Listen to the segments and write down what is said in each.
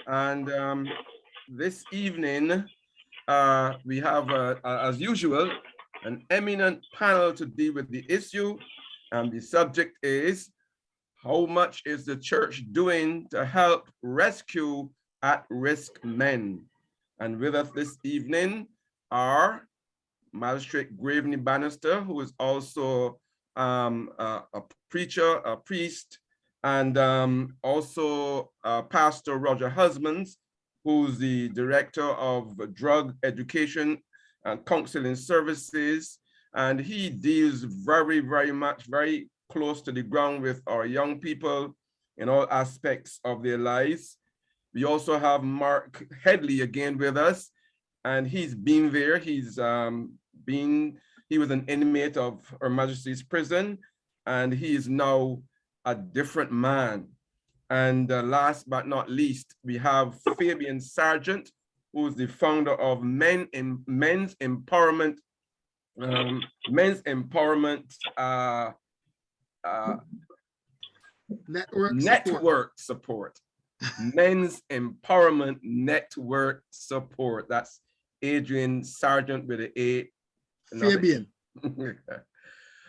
And this evening, we have, as usual, an eminent panel to deal with the issue. And the subject is, how much is the church doing to help rescue at-risk men? And with us this evening are Magistrate Graveney Bannister, who is also a preacher, a priest, and also Pastor Roger Husbands, who's the Director of Drug Education and Counseling Services. And he deals very close to the ground with our young people in all aspects of their lives. We also have Mark Headley again with us, and he's been there. He was an inmate of Her Majesty's prison, and he is now a different man. And last but not least, we have Fabian Sargent, who is the founder of Men's Empowerment Network Support. Men's Empowerment Network Support. That's Adrian Sargent with an A. Fabian.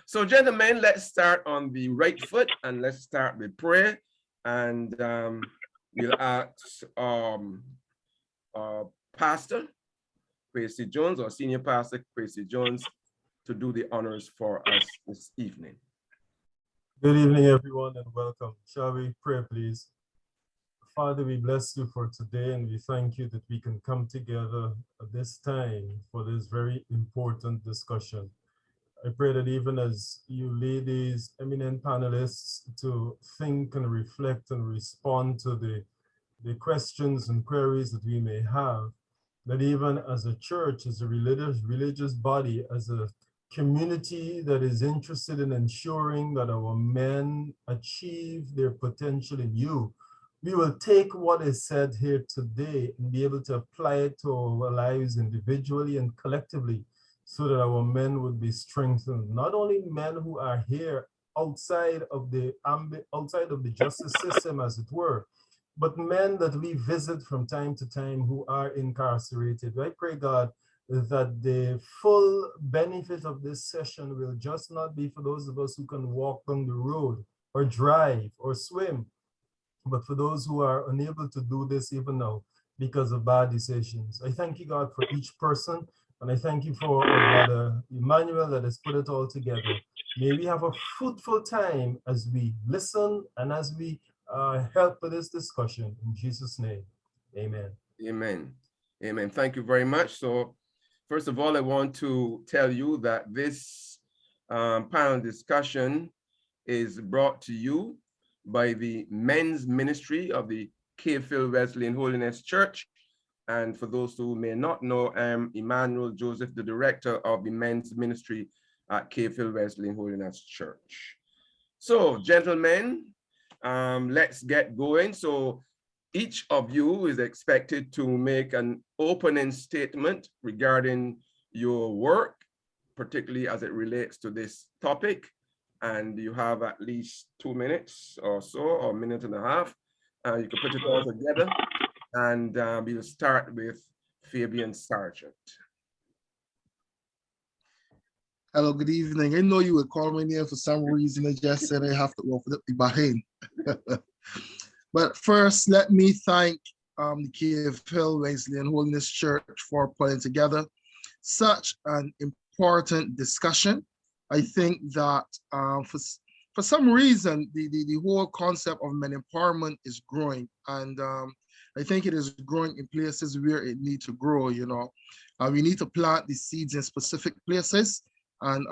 So, gentlemen, let's start on the right foot and let's start with prayer. And we'll ask Pastor Quincy Jones, or Senior Pastor Quincy Jones, to do the honors for us this evening. Good evening, everyone, and welcome. Shall we pray, please? Father, we bless you for today, and we thank you that we can come together at this time for this very important discussion. I pray that even as you lead these eminent panelists to think and reflect and respond to the questions and queries that we may have, that even as a church, as a religious body, as a community that is interested in ensuring that our men achieve their potential in you, we will take what is said here today and be able to apply it to our lives individually and collectively, so that our men would be strengthened. Not only men who are here outside of the justice system, as it were, but men that we visit from time to time who are incarcerated. I pray, God, that the full benefit of this session will just not be for those of us who can walk down the road or drive or swim, but for those who are unable to do this even now because of bad decisions. I thank you, God, for each person, and I thank you for our brother Emmanuel that has put it all together. May we have a fruitful time as we listen and as we help with this discussion. In Jesus' name, amen. Amen. Amen. Thank you very much. So, first of all, I want to tell you that this panel discussion is brought to you by the men's ministry of the Cave-Hill Wesleyan Holiness Church. And for those who may not know, I'm Emmanuel Joseph, the director of the men's ministry at Cave-Hill Wesleyan Holiness Church. So, gentlemen, let's get going. So, each of you is expected to make an opening statement regarding your work, particularly as it relates to this topic. And you have at least 2 minutes or so, or a minute and a half. You can put it all together. And we'll start with Fabian Sargent. Hello, good evening. I know you would call my name for some reason. I just said I have to go for the Bahrain. But first, let me thank the Cave-Hill Wesleyan Holiness Church for putting together such an important discussion. I think that for some reason, the whole concept of men empowerment is growing, and I think it is growing in places where it needs to grow. You know, we need to plant the seeds in specific places, and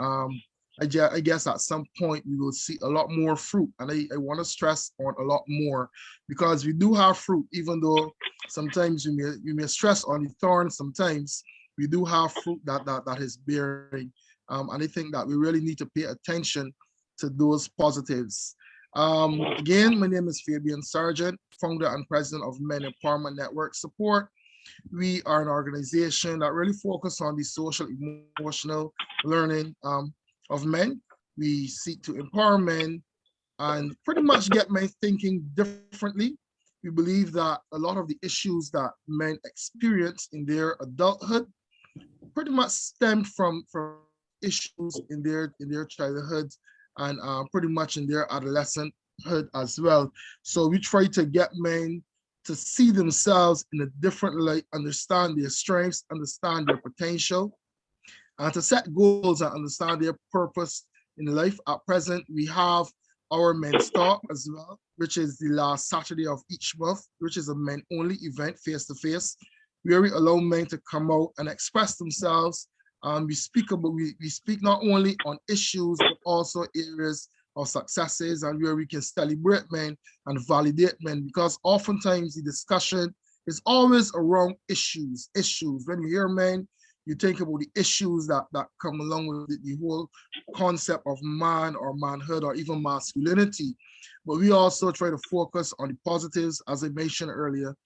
I guess at some point we will see a lot more fruit. And I want to stress on a lot more, because we do have fruit, even though sometimes you may stress on the thorn. Sometimes we do have fruit that is bearing. And I think that we really need to pay attention to those positives. Again, my name is Fabian Sargent, founder and president of Men Empowerment Network Support. We are an organization that really focuses on the social, emotional learning of men. We seek to empower men and pretty much get men thinking differently. We believe that a lot of the issues that men experience in their adulthood pretty much stemmed from issues in their childhood and pretty much in their adolescenthood as well. So we try to get men to see themselves in a different light, understand their strengths, understand their potential, and to set goals and understand their purpose in life. At present, we have our men's talk as well, which is the last Saturday of each month, which is a men-only event, face-to-face, where we allow men to come out and express themselves. We speak not only on issues, but also areas of successes, and where we can celebrate men and validate men, because oftentimes the discussion is always around issues. When you hear men, you think about the issues that come along with the whole concept of man or manhood or even masculinity. But we also try to focus on the positives, as I mentioned earlier,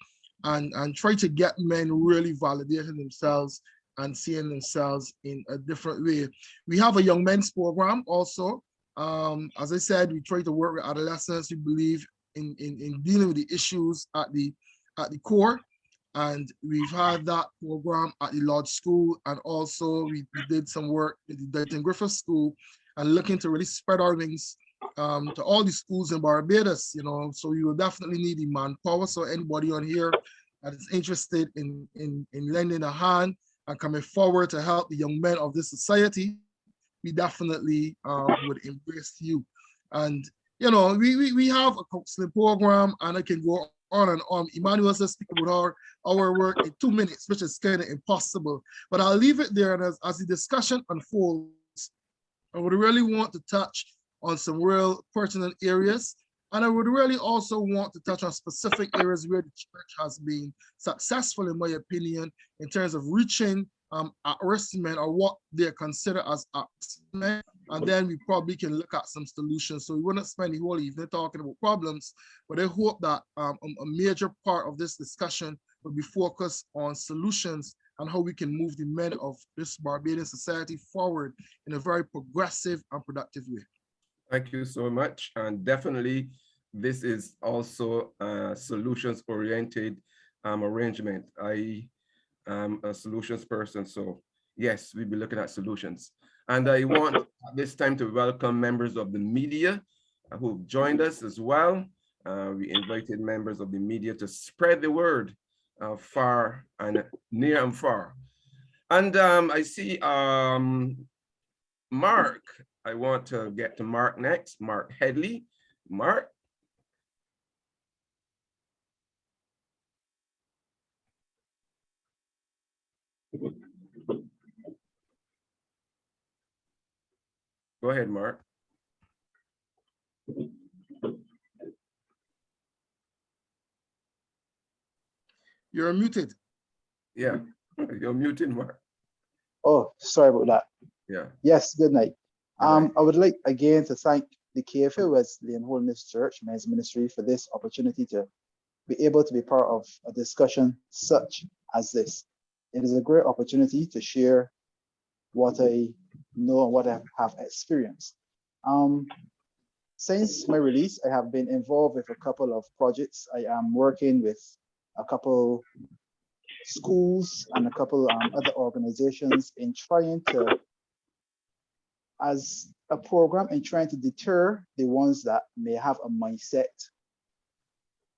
and try to get men really validating themselves and seeing themselves in a different way. We have a young men's program also. As I said, we try to work with adolescents. We believe in dealing with the issues at the core. And we've had that program at the Lodge School, and also we did some work with the Dayton Griffith School, and looking to really spread our wings to all the schools in Barbados, so we will definitely need the manpower. So anybody on here that is interested in lending a hand and coming forward to help the young men of this society, we definitely would embrace you. And we have a counseling program, and I can go on and on. Emmanuel says speak about our work in 2 minutes, which is kind of impossible. But I'll leave it there, and as the discussion unfolds, I would really want to touch on some real pertinent areas. And I would really also want to touch on specific areas where the church has been successful, in my opinion, in terms of reaching at-risk men, or what they consider as at-risk men. And then we probably can look at some solutions. So we wouldn't spend the whole evening talking about problems, but I hope that a major part of this discussion will be focused on solutions and how we can move the men of this Barbadian society forward in a very progressive and productive way. Thank you so much. And definitely, this is also a solutions-oriented arrangement. I am a solutions person, so yes, we'll be looking at solutions. And I want at this time to welcome members of the media who've joined us as well. We invited members of the media to spread the word far and near and far. And I see Mark. I want to get to Mark next. Mark Headley. Mark. Go ahead, Mark. You're muted. Yeah, you're muted, Mark. Oh, sorry about that. Yeah. Yes, good night. Right. I would like again to thank the KFA Wesleyan Holiness Church Men's Ministry for this opportunity to be able to be part of a discussion such as this. It is a great opportunity to share what I know and what I have experienced. Since my release, I have been involved with a couple of projects. I am working with a couple schools and a couple other organizations in trying to, as a program, in trying to deter the ones that may have a mindset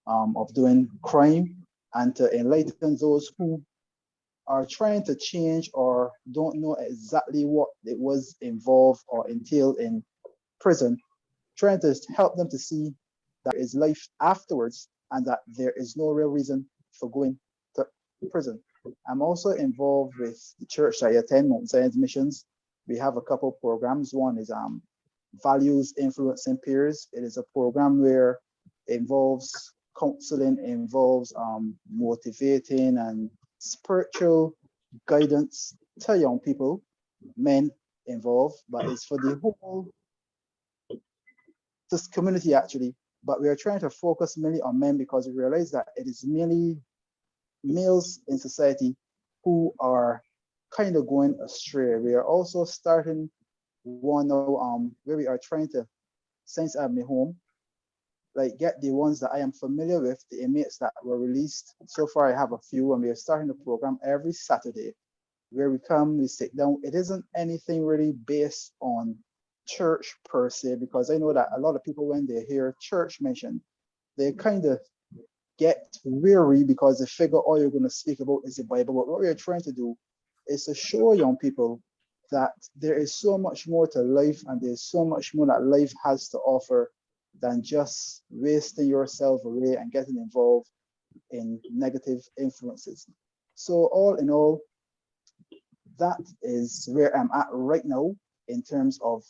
of doing crime, and to enlighten those who are trying to change or don't know exactly what it was involved or entailed in prison, trying to help them to see that there is life afterwards and that there is no real reason for going to prison. I'm also involved with the church I attend, Mount Zion's Missions. We have a couple programs. One is Values Influencing Peers. It is a program where it involves counseling, involves motivating and spiritual guidance to young people, men involved, but it's for the whole this community actually. But we are trying to focus mainly on men because we realize that it is mainly males in society who are kind of going astray. We are also starting one now where we are trying to, since I'm at home, like get the ones that I am familiar with, the inmates that were released. So far, I have a few, and we are starting the program every Saturday, where we come, we sit down. It isn't anything really based on church per se, because I know that a lot of people, when they hear church mentioned, they kind of get weary because they figure all you're going to speak about is the Bible. But what we're trying to do is to show young people that there is so much more to life, and there's so much more that life has to offer than just wasting yourself away and getting involved in negative influences. So all in all, that is where I'm at right now in terms of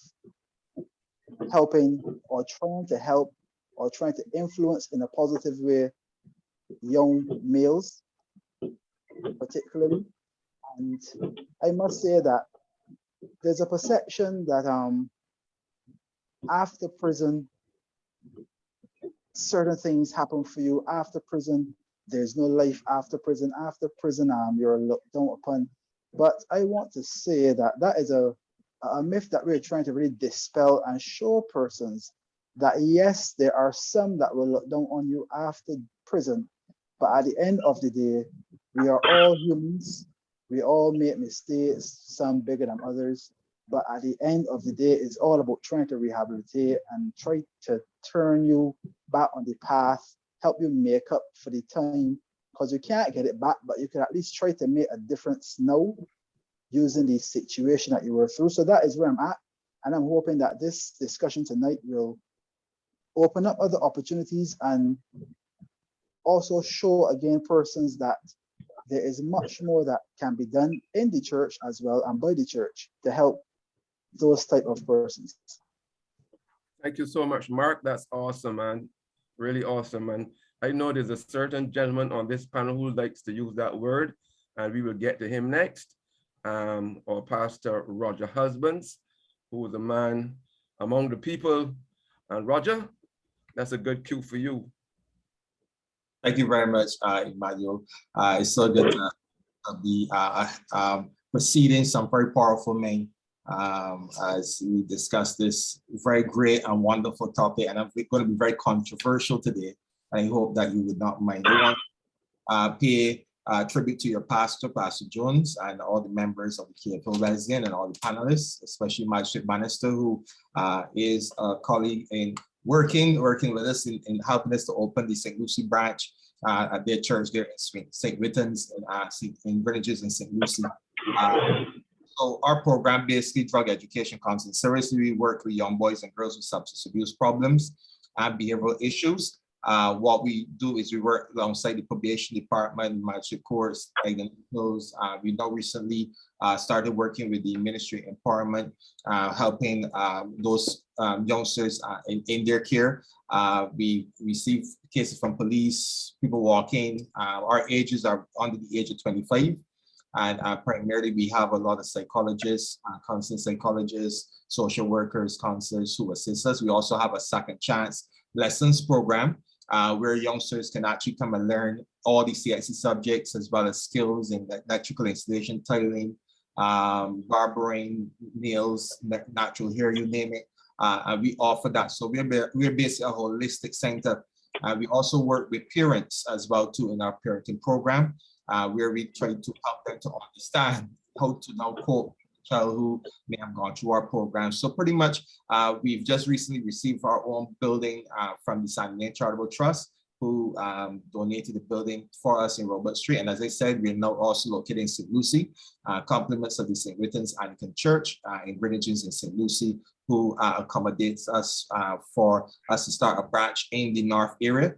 helping or trying to help or trying to influence in a positive way young males, particularly. And I must say that there's a perception that after prison, certain things happen for you. After prison, there's no life after prison. After prison, you're looked down upon. But I want to say that that is a myth that we're trying to really dispel and show persons that yes, there are some that will look down on you after prison, but at the end of the day, we are all humans. We all make mistakes, some bigger than others. But at the end of the day, it's all about trying to rehabilitate and try to turn you back on the path, help you make up for the time, because you can't get it back, but you can at least try to make a difference now using the situation that you were through. So that is where I'm at. And I'm hoping that this discussion tonight will open up other opportunities and also show again persons that there is much more that can be done in the church as well and by the church to help those type of persons. Thank you so much, Mark. That's awesome, man. Really awesome, man. I know there's a certain gentleman on this panel who likes to use that word, and we will get to him next. Or Pastor Roger Husbands, who is a man among the people. And Roger, that's a good cue for you. Thank you very much, Emmanuel. It's so good to be proceeding some very powerful men as we discuss this very great and wonderful topic. And I'm going to be very controversial today. I hope that you would not mind. I want to pay tribute to your pastor, Pastor Jones, and all the members of the KFL Wesleyan and all the panelists, especially Magistrate Bannister, who is a colleague in working with us in helping us to open the St. Lucie branch at their church there in St. Witten's in Villages in St. Lucie. So our program, basically drug education counseling service, we work with young boys and girls with substance abuse problems and behavioral issues. What we do is we work alongside the probation department, magistrate courts, those. We now recently started working with the ministry empowerment, helping those youngsters in their care. We receive cases from police, people walking. Our ages are under the age of 25. And primarily we have a lot of psychologists, counseling psychologists, social workers, counselors who assist us. We also have a second chance lessons program where youngsters can actually come and learn all the CIC subjects as well as skills in electrical installation, tiling, barbering, nails, natural hair, you name it. And we offer that. So we're basically a holistic center. We also work with parents as well too in our parenting program, where we try to help them to understand how to now cope with a child who may have gone through our program. So pretty much, we've just recently received our own building from the San Diego Charitable Trust, who donated the building for us in Robert Street. And as I said, we're now also located in St. Lucie, compliments of the St. Witten's Anglican Church in Greenwiches in St. Lucie, who accommodates us for us to start a branch in the North area.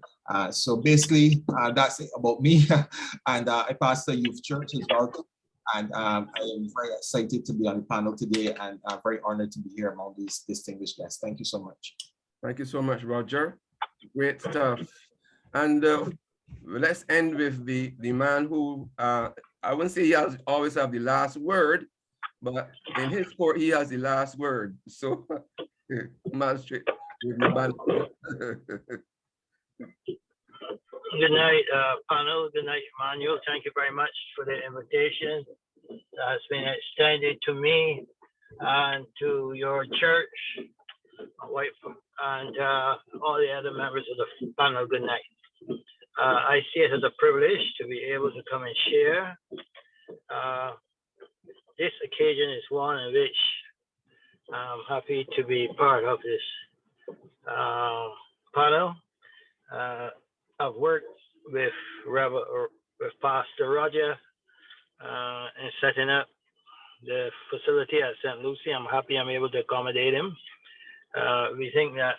So basically, that's it about me. And I pastor youth church as well. And I am very excited to be on the panel today, and I'm very honored to be here among these distinguished guests. Thank you so much. Thank you so much, Roger. Great stuff. And let's end with the man who, I wouldn't say he always have the last word, but in his court, he has the last word. So, Magistrate, with your band. Good night, panel. Good night, Emmanuel. Thank you very much for the invitation that's been extended to me and to your church. my wife, and all the other members of the panel. Good night. I see it as a privilege to be able to come and share. This occasion is one in which I'm happy to be part of this panel. I've worked with Pastor Roger in setting up the facility at St. Lucie. I'm happy I'm able to accommodate him. We think that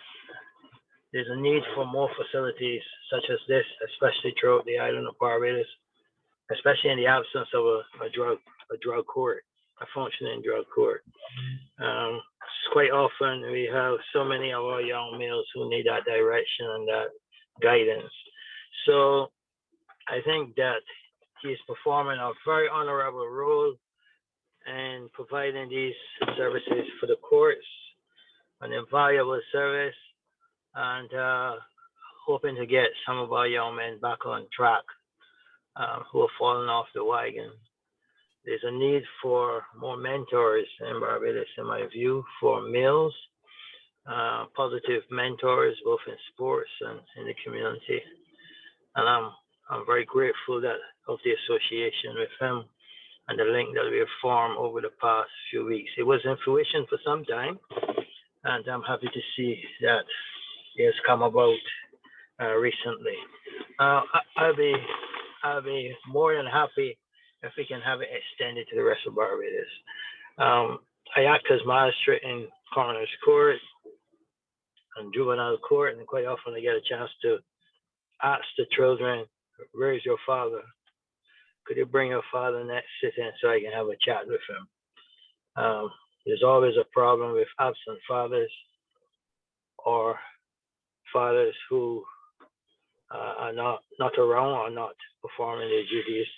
there's a need for more facilities such as this, especially throughout the island of Barbados, especially in the absence of a drug court, a functioning drug court. Quite often we have so many of our young males who need that direction and that guidance. So I think that he's performing a very honorable role in providing these services for the courts, an invaluable service, and hoping to get some of our young men back on track who have fallen off the wagon. There's a need for more mentors in Barbados, in my view, for males, positive mentors, both in sports and in the community. And I'm very grateful of the association with him and the link that we have formed over the past few weeks. It was in fruition for some time, and I'm happy to see that it has come about recently. I'll be more than happy if we can have it extended to the rest of Barbados. I act as magistrate in coroner's court and juvenile court, and quite often I get a chance to ask the children, "Where's your father? Could you bring your father next sit-in so I can have a chat with him?" There's always a problem with absent fathers or fathers who are not around or not performing their duties,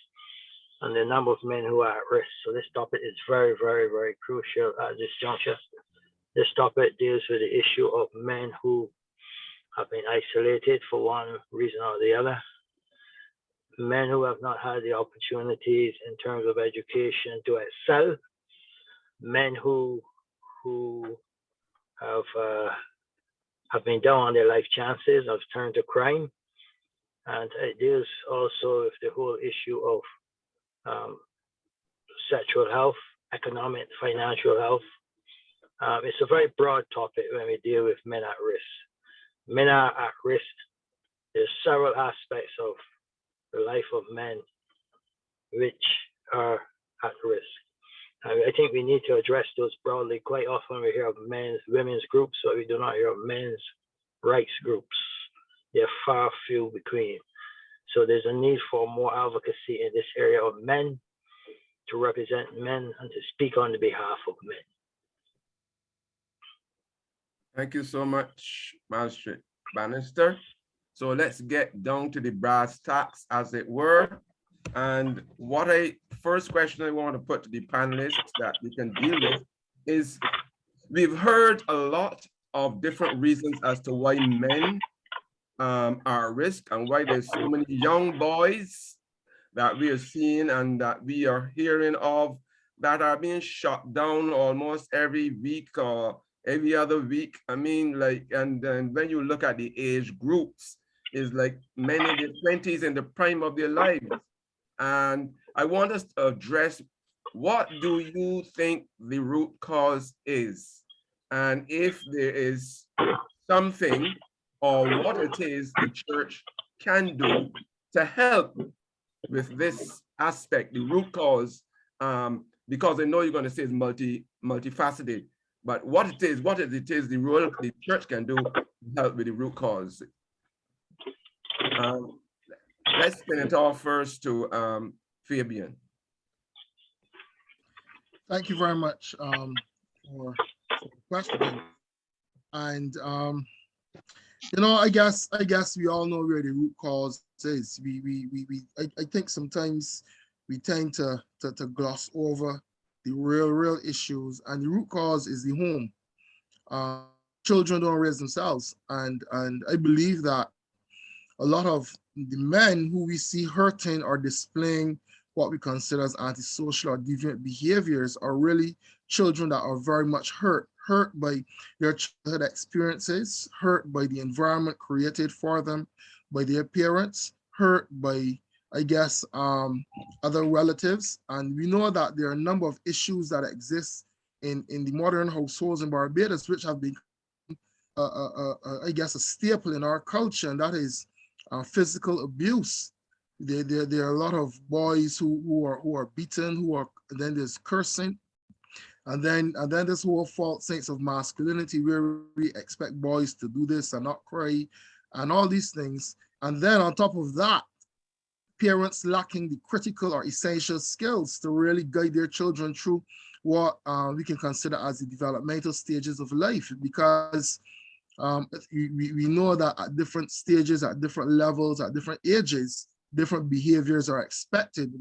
and the number of men who are at risk. So this topic is very, very, very crucial at this juncture. This topic deals with the issue of men who have been isolated for one reason or the other, men who have not had the opportunities in terms of education to excel, men who have been down on their life chances, have turned to crime, and it deals also with the whole issue of sexual health, economic, financial health. It's a very broad topic when we deal with men at risk. Men are at risk. There's several aspects of the life of men which are at risk. I think we need to address those broadly. Quite often we hear of women's groups, but we do not hear of men's rights groups. They're far few between. So there's a need for more advocacy in this area of men, to represent men and to speak on the behalf of men. Thank you so much, Magistrate Bannister. So let's get down to the brass tacks, as it were. And first question I want to put to the panelists that we can deal with is, we've heard a lot of different reasons as to why men are at risk and why there's so many young boys that we are seeing and that we are hearing of that are being shot down almost every week or every other week. I mean, like, and then when you look at the age groups, is like men in their 20s in the prime of their lives. And I want us to address, what do you think the root cause is? And if there is something or what it is the church can do to help with this aspect, the root cause, because I know you're going to say it's multifaceted, but what it is the role the church can do to help with the root cause. Let's spin it off first to Fabian. Thank you very much for the question. And I guess we all know where the root cause is. I think sometimes we tend to gloss over the real issues, and the root cause is the home. Children don't raise themselves, and I believe that a lot of the men who we see hurting or displaying what we consider as antisocial or deviant behaviors are really children that are very much hurt by their childhood experiences, hurt by the environment created for them by their parents, hurt by, I guess, other relatives. And we know that there are a number of issues that exist in the modern households in Barbados, which have been, I guess, a staple in our culture, and that is physical abuse. There are a lot of boys who are beaten, and then there's cursing, and then this whole false sense of masculinity where we expect boys to do this and not cry, and all these things. And then on top of that, parents lacking the critical or essential skills to really guide their children through what we can consider as the developmental stages of life, because we know that at different stages, at different levels, at different ages, different behaviors are expected.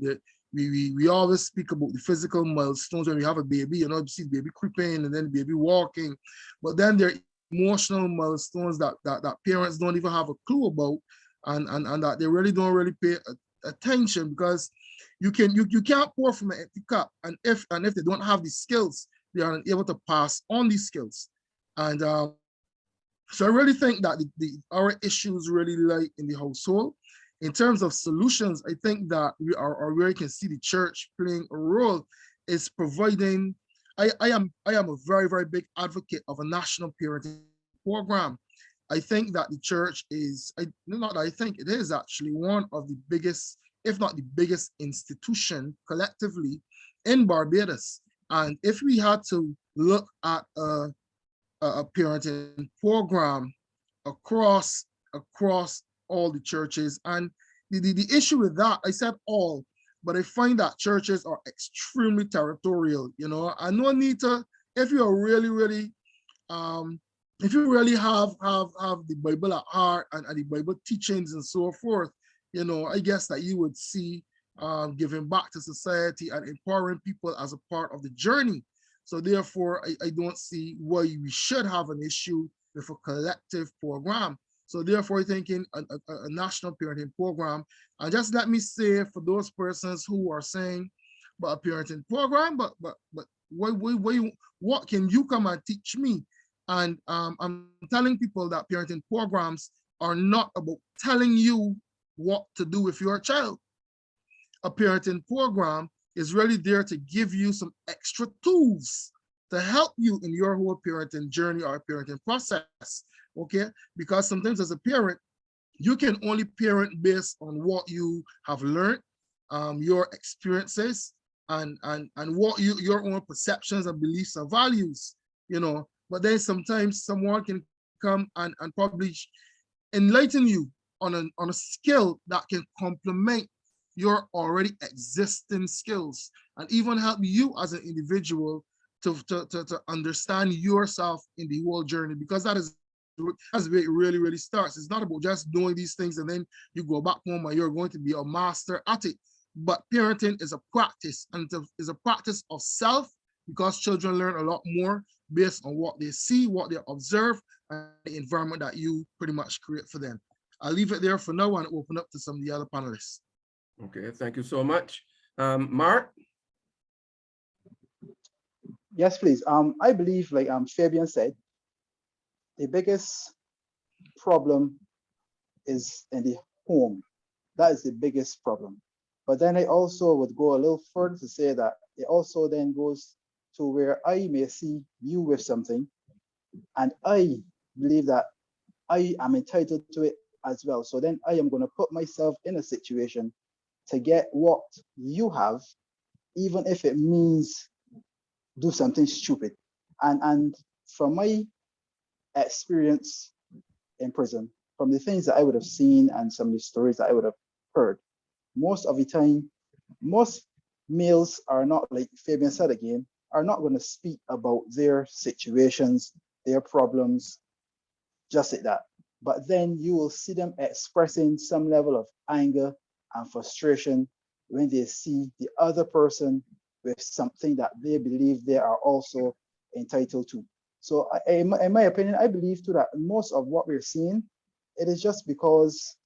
We always speak about the physical milestones when we have a baby, you see the baby creeping and then the baby walking, but then there are emotional milestones that parents don't even have a clue about, and that they really don't pay attention, because you can't pour from an empty cup, and if they don't have the skills, they are unable to pass on these skills. And so I really think that our issues really lie in the household. In terms of solutions, I think that where you can see the church playing a role is providing. I am a very, very big advocate of a national parenting program. I think that the church is, it is actually one of the biggest, if not the biggest institution collectively in Barbados. And if we had to look at a parenting program across all the churches, and the issue with that, I said all, but I find that churches are extremely territorial. I no need to, if you are really if you really have the Bible at heart and the Bible teachings and so forth, I guess that you would see giving back to society and empowering people as a part of the journey. So therefore, I don't see why we should have an issue with a collective program. So therefore, thinking a national parenting program. And just let me say, for those persons who are saying, but a parenting program, but what can you come and teach me? And I'm telling people that parenting programs are not about telling you what to do with your child. A parenting program is really there to give you some extra tools to help you in your whole parenting journey or parenting process, okay? Because sometimes as a parent, you can only parent based on what you have learned, your experiences, and what your own perceptions and beliefs and values, But then sometimes someone can come and probably enlighten you on a skill that can complement your already existing skills, and even help you as an individual to understand yourself in the whole journey, because that's where it really starts. It's not about just doing these things and then you go back home and you're going to be a master at it. But parenting is a practice, and it's a practice of self, because children learn a lot more based on what they see, what they observe, and the environment that you pretty much create for them. I'll leave it there for now and open up to some of the other panelists. Okay, thank you so much. Mark? Yes, please. I believe, like Fabian said, the biggest problem is in the home. That is the biggest problem. But then I also would go a little further to say that it also then goes to where I may see you with something, and I believe that I am entitled to it as well. So then I am going to put myself in a situation to get what you have, even if it means do something stupid. And from my experience in prison, from the things that I would have seen and some of the stories that I would have heard, most of the time, most males are not, like Fabian said again, are not going to speak about their situations, their problems, just like that. But then you will see them expressing some level of anger and frustration when they see the other person with something that they believe they are also entitled to. So in my opinion, I believe too that most of what we're seeing, it is just because,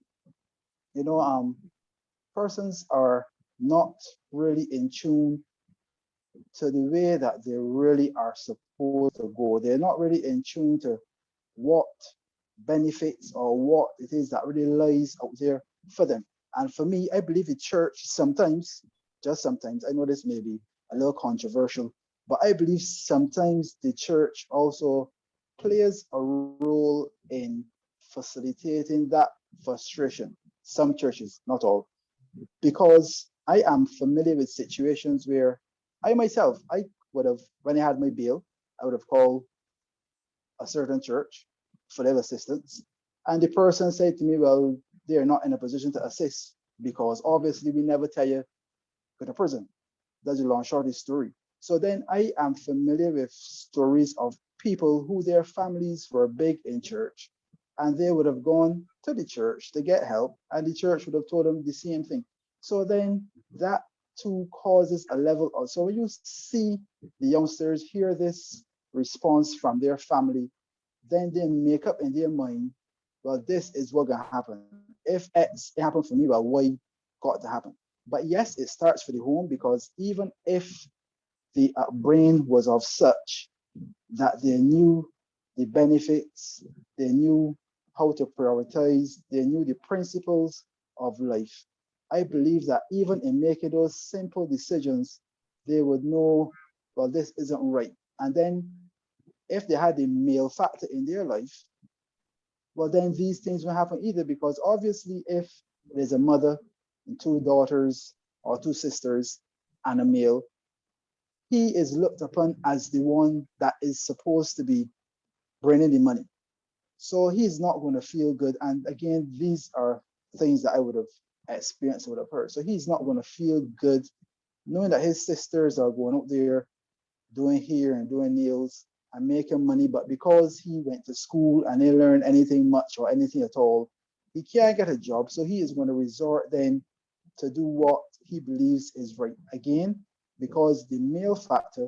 persons are not really in tune to the way that they really are supposed to go. They're not really in tune to what benefits or what it is that really lies out there for them. And for me, I believe the church sometimes, just sometimes, I know this may be a little controversial, but I believe sometimes the church also plays a role in facilitating that frustration. Some churches, not all, because I am familiar with situations where I myself, I would have, when I had my bail, I would have called a certain church for their assistance. And the person said to me, well, they're not in a position to assist because obviously we never tell you go to prison. That's a long, short story. So then I am familiar with stories of people who their families were big in church and they would have gone to the church to get help and the church would have told them the same thing. So then that too causes a level of, so when you see the youngsters hear this response from their family, then they make up in their mind, well, this is what's gonna happen. If X happened for me, well, Y got to happen. But yes, it starts for the home because even if the brain was of such that they knew the benefits, they knew how to prioritize, they knew the principles of life, I believe that even in making those simple decisions, they would know, well, this isn't right. And then if they had the male factor in their life, well, then these things won't happen either, because obviously if there's a mother and two daughters or two sisters and a male, he is looked upon as the one that is supposed to be bringing the money. So he's not going to feel good. And again, these are things that I would have experienced, would have heard. So he's not going to feel good knowing that his sisters are going out there doing hair and doing nails and making money, but because he went to school and didn't learn anything much or anything at all, he can't get a job. So he is going to resort then to do what he believes is right. Again, because the male factor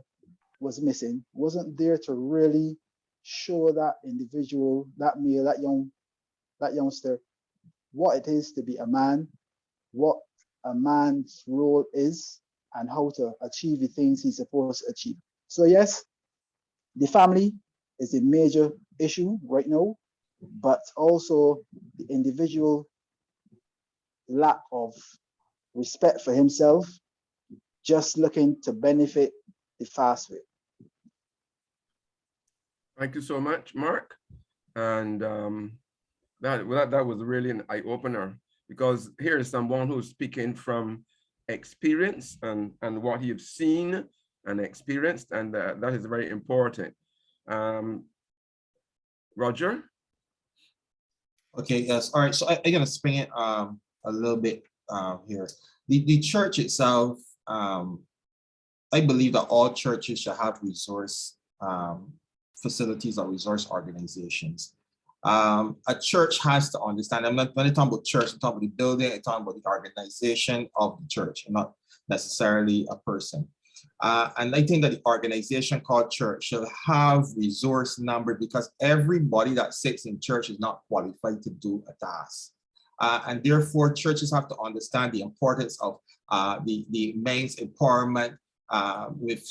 was missing, wasn't there to really show that individual, that male, that youngster, what it is to be a man, what a man's role is, and how to achieve the things he's supposed to achieve. So yes, the family is a major issue right now, but also the individual lack of respect for himself, just looking to benefit the fast way. Thank you so much, Mark. And that was really an eye-opener, because here is someone who's speaking from experience and what you've seen and experienced, and that is very important. Roger? Okay, yes, all right, so I'm gonna spring it a little bit here. The church itself, I believe that all churches should have resource facilities or resource organizations. A church has to understand, when I talk about church, I'm talking about the building, I'm talking about the organization of the church, and not necessarily a person. And I think that the organization called church should have resource number, because everybody that sits in church is not qualified to do a task. And therefore, churches have to understand the importance of the men's empowerment with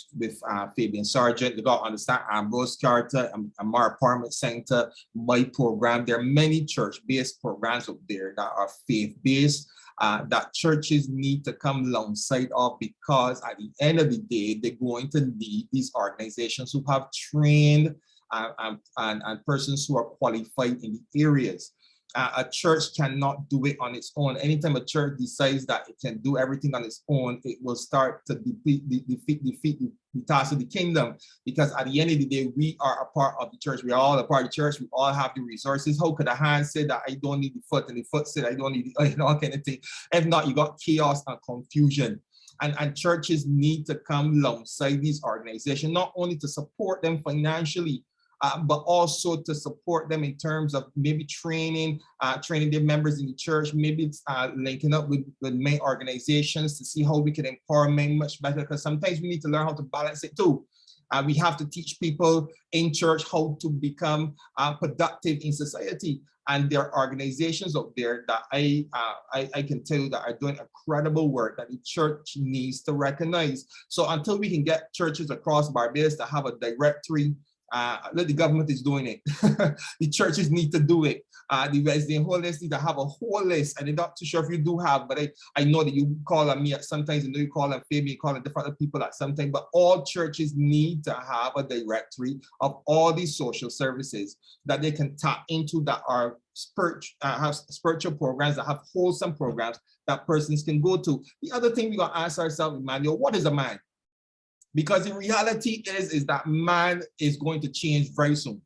Fabian Sargent. They got to understand Ambrose Carter, Amar Apartment Center, my program. There are many church-based programs out there that are faith-based that churches need to come alongside of, because at the end of the day, they're going to need these organizations who have trained and persons who are qualified in the areas. A church cannot do it on its own. Anytime a church decides that it can do everything on its own, it will start to defeat the task of the kingdom. Because at the end of the day, we are a part of the church. We are all a part of the church. We all have the resources. How could a hand say that I don't need the foot, and the foot said I don't need the, all kind of thing? If not, you got chaos and confusion. And churches need to come alongside these organizations, not only to support them financially, but also to support them in terms of maybe training their members in the church, maybe linking up with main organizations to see how we can empower men much better, because sometimes we need to learn how to balance it too. We have to teach people in church how to become productive in society. And there are organizations out there that I can tell you that are doing incredible work that the church needs to recognize. So until we can get churches across Barbados to have a directory, the government is doing it. The churches need to do it. The Wesleyan Holiness need to have a whole list. And I'm not too sure if you do have, but I know that you call on me at sometimes, you know, you call on Fabian, you call on different people at some time, but all churches need to have a directory of all these social services that they can tap into, that are have spiritual programs, that have wholesome programs that persons can go to. The other thing we got to ask ourselves, Emmanuel, what is a man? Because the reality is that man is going to change very soon.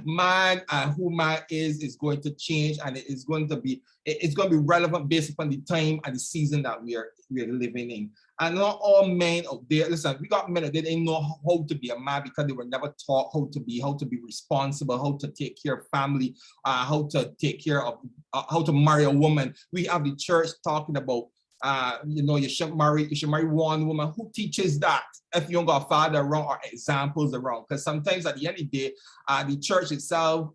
Man, who man is going to change, and it's going to be relevant based upon the time and the season that we are living in. And not all men out there, listen, we got men that they didn't know how to be a man because they were never taught how to be responsible, how to take care of family, how to take care of, how to marry a woman. We have the church talking about, you know, you should marry one woman. Who teaches that if you don't got a father around or examples around? Because sometimes at the end of the day, the church itself,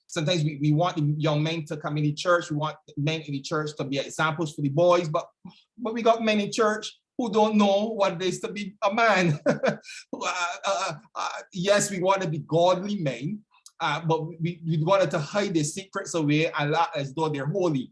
sometimes we want the young men to come in the church. We want men in the church to be examples for the boys, but we got men in church who don't know what it is to be a man. Yes, we want to be godly men, but we wanted to hide their secrets away and act as though they're holy.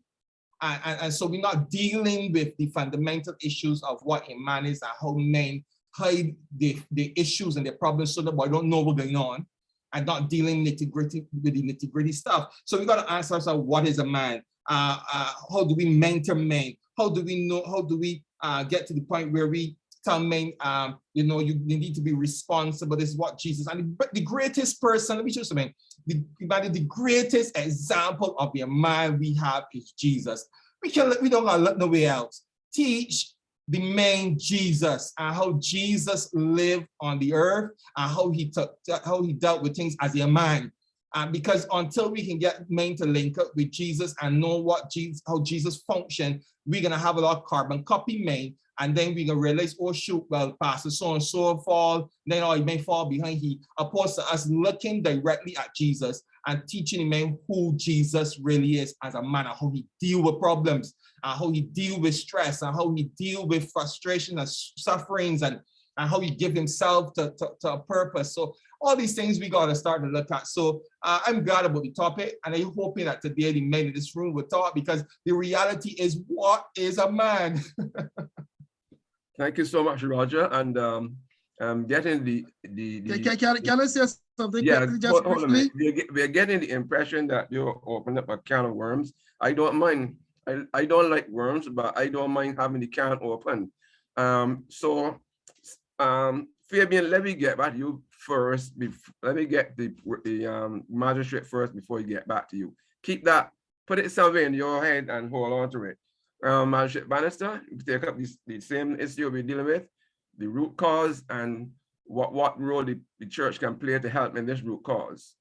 And so we're not dealing with the fundamental issues of what a man is and how men hide the issues and the problems so the boy don't know what's going on, and not dealing with the nitty-gritty stuff. So we got to ask ourselves, what is a man? How do we mentor men? How do we know? How do we get to the point where we tell men, you know, you need to be responsible? This is what Jesus, and the greatest person, let me just say, the greatest example of a man we have is Jesus. We don't got to look nowhere else. Teach the man Jesus and how Jesus lived on the earth and how he dealt with things as a man. Because until we can get men to link up with Jesus and know how Jesus functioned, we're gonna have a lot of carbon copy men, and then we're gonna realize, oh shoot, well, Pastor so and so fall, then he may fall behind. He opposed to us looking directly at Jesus and teaching the men who Jesus really is as a man, and how he deal with problems, and how he deal with stress, and how he deal with frustration and sufferings, and how he give himself to a purpose. So all these things we got to start to look at. So I'm glad about the topic, and I'm hoping that today the men in this room will talk, because the reality is, what is a man? Thank you so much, Roger. And getting the Can I say something? Yeah, quickly, just hold on a briefly? minute. We're getting the impression that you opened up a can of worms. I don't mind. I don't like worms, but I don't mind having the can open. Fabian, let me get back to you first. Let me get the magistrate first before you get back to you. Keep that, put it somewhere in your head and hold on to it. Magistrate Bannister, you take up the same issue we're dealing with, the root cause, and what role the church can play to help in this root cause.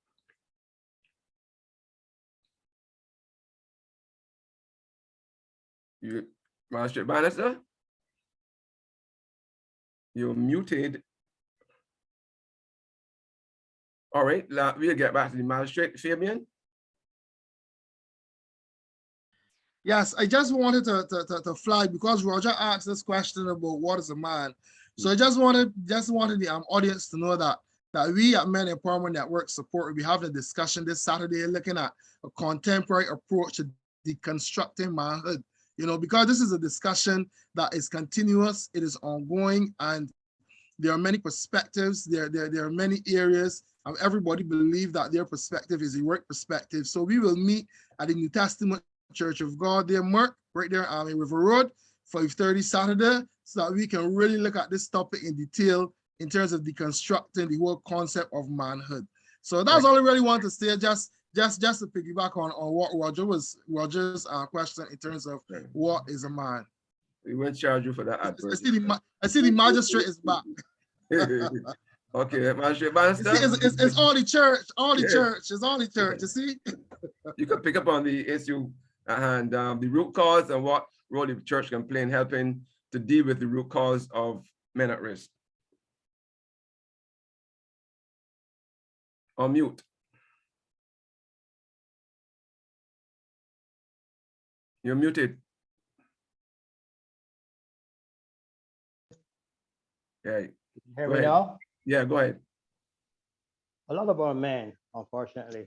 You, Magistrate Bannister, you're muted. All right, we'll get back to the magistrate. Fabian? Yes, I just wanted to flag, because Roger asked this question about what is a man. So I just wanted the audience to know that we at Men Empowerment Network Support, we have a discussion this Saturday looking at a contemporary approach to deconstructing manhood. You know, because this is a discussion that is continuous, it is ongoing, and there are many perspectives, there are many areas, and everybody believes that their perspective is a right perspective. So we will meet at the New Testament Church of God there, Mark, right there on River Road, 5:30 Saturday, so that we can really look at this topic in detail in terms of deconstructing the whole concept of manhood. So that's all I really want to say, just to piggyback on what Roger's question in terms of what is a man. We won't charge you for that. I see the magistrate is back. Okay, Magistrate Bannister. It's all the church, it's all the church, you see? You can pick up on the issue and the root cause and what role the church can play in helping to deal with the root cause of men at risk. or mute. You're muted. Yeah. Hear Go me ahead. now? Yeah, go ahead. A lot of our men, unfortunately,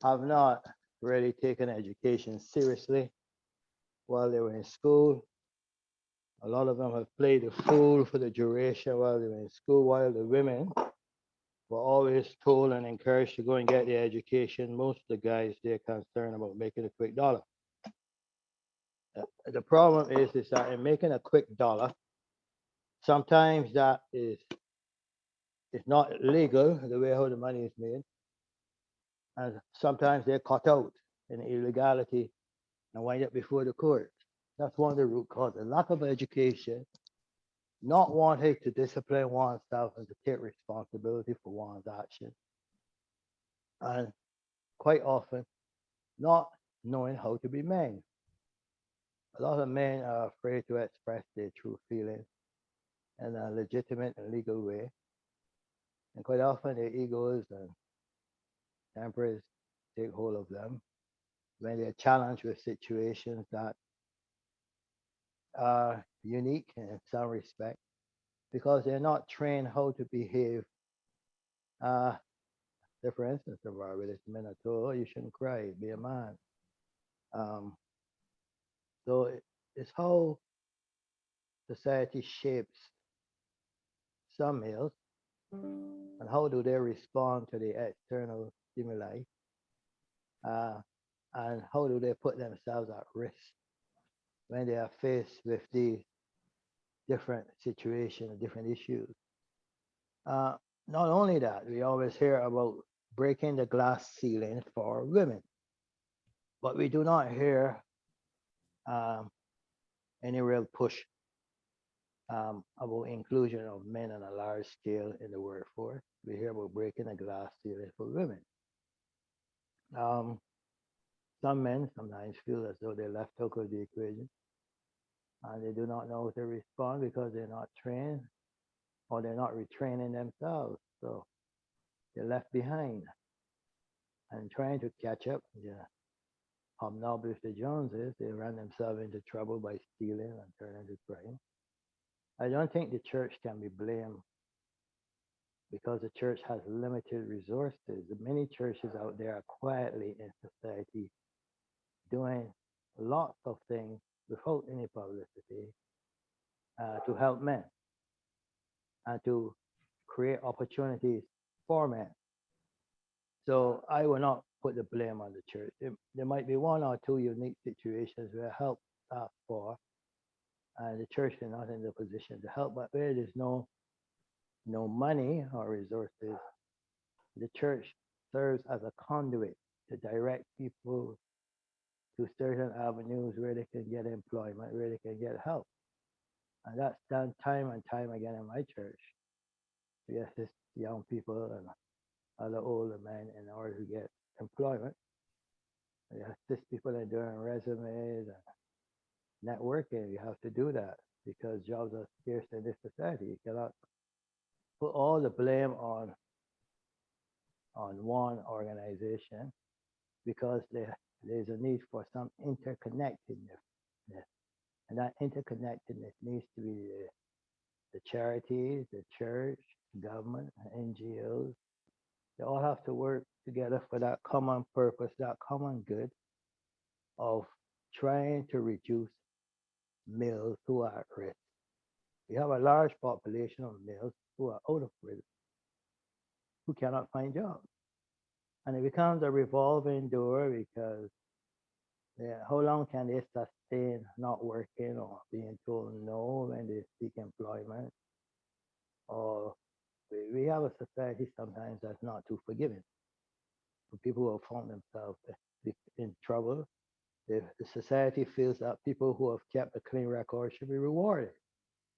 have not really taken education seriously while they were in school. A lot of them have played the fool for the duration while they were in school, while the women were always told and encouraged to go and get their education. Most of the guys, they're concerned about making a quick dollar. The problem is that in making a quick dollar, sometimes that is it's not legal the way how the money is made. And sometimes they're caught out in illegality and wind up before the court. That's one of the root causes. Lack of education, not wanting to discipline oneself and to take responsibility for one's actions. And quite often, not knowing how to be men. A lot of men are afraid to express their true feelings in a legitimate and legal way. And quite often their egos and tempers take hold of them when they're challenged with situations that are unique in some respect because they're not trained how to behave. Say for instance, the religious men are told, oh, you shouldn't cry, be a man. So it's how society shapes some males and how do they respond to the external stimuli and how do they put themselves at risk when they are faced with these different situations, different issues. Not only that, we always hear about breaking the glass ceiling for women, but we do not hear any real push about inclusion of men on a large scale in the workforce. We hear about breaking the glass ceiling for women. Some men sometimes feel as though they're left out of the equation and they do not know how to respond because they're not trained or they're not retraining themselves. So they're left behind and trying to catch up. Yeah. Hobnob with the Joneses, they run themselves into trouble by stealing and turning to crime. I don't think the church can be blamed because the church has limited resources. Many churches out there are quietly in society doing lots of things without any publicity to help men and to create opportunities for men. So I will not put the blame on the church. There might be one or two unique situations where help asked for, and the church is not in the position to help. But where there's no money or resources, the church serves as a conduit to direct people to certain avenues where they can get employment, where they can get help. And that's done time and time again in my church. We assist young people and other older men in order to get employment. We assist people in doing resumes and networking. You have to do that because jobs are scarce in this society. You cannot put all the blame on one organization because there's a need for some interconnectedness. And that interconnectedness needs to be the charities, the church, government, NGOs. They all have to work together for that common purpose, that common good of trying to reduce males who are at risk. We have a large population of males who are out of prison, who cannot find jobs. And it becomes a revolving door because how long can they sustain not working or being told no when they seek employment? Or we have a society sometimes that's not too forgiving for people who have found themselves in trouble. The society feels that people who have kept a clean record should be rewarded.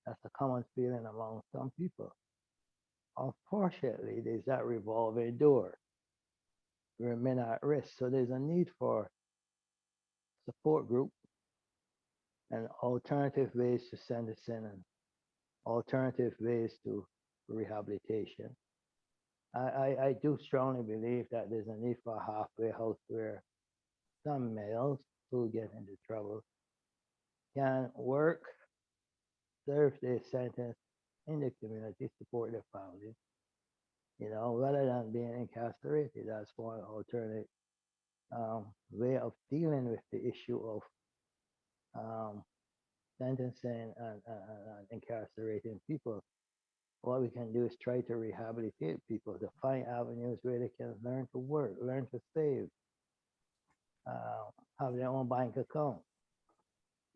That's a common feeling among some people. Unfortunately, there's that revolving door where men are at risk. So there's a need for support group and alternative ways to send us in and alternative ways to rehabilitation. I do strongly believe that there's a need for a halfway house where some males who get into trouble can work, serve their sentence in the community, support their families, rather than being incarcerated. That's one alternate way of dealing with the issue of sentencing and incarcerating people. What we can do is try to rehabilitate people, to find avenues where they can learn to work, learn to save, have their own bank account,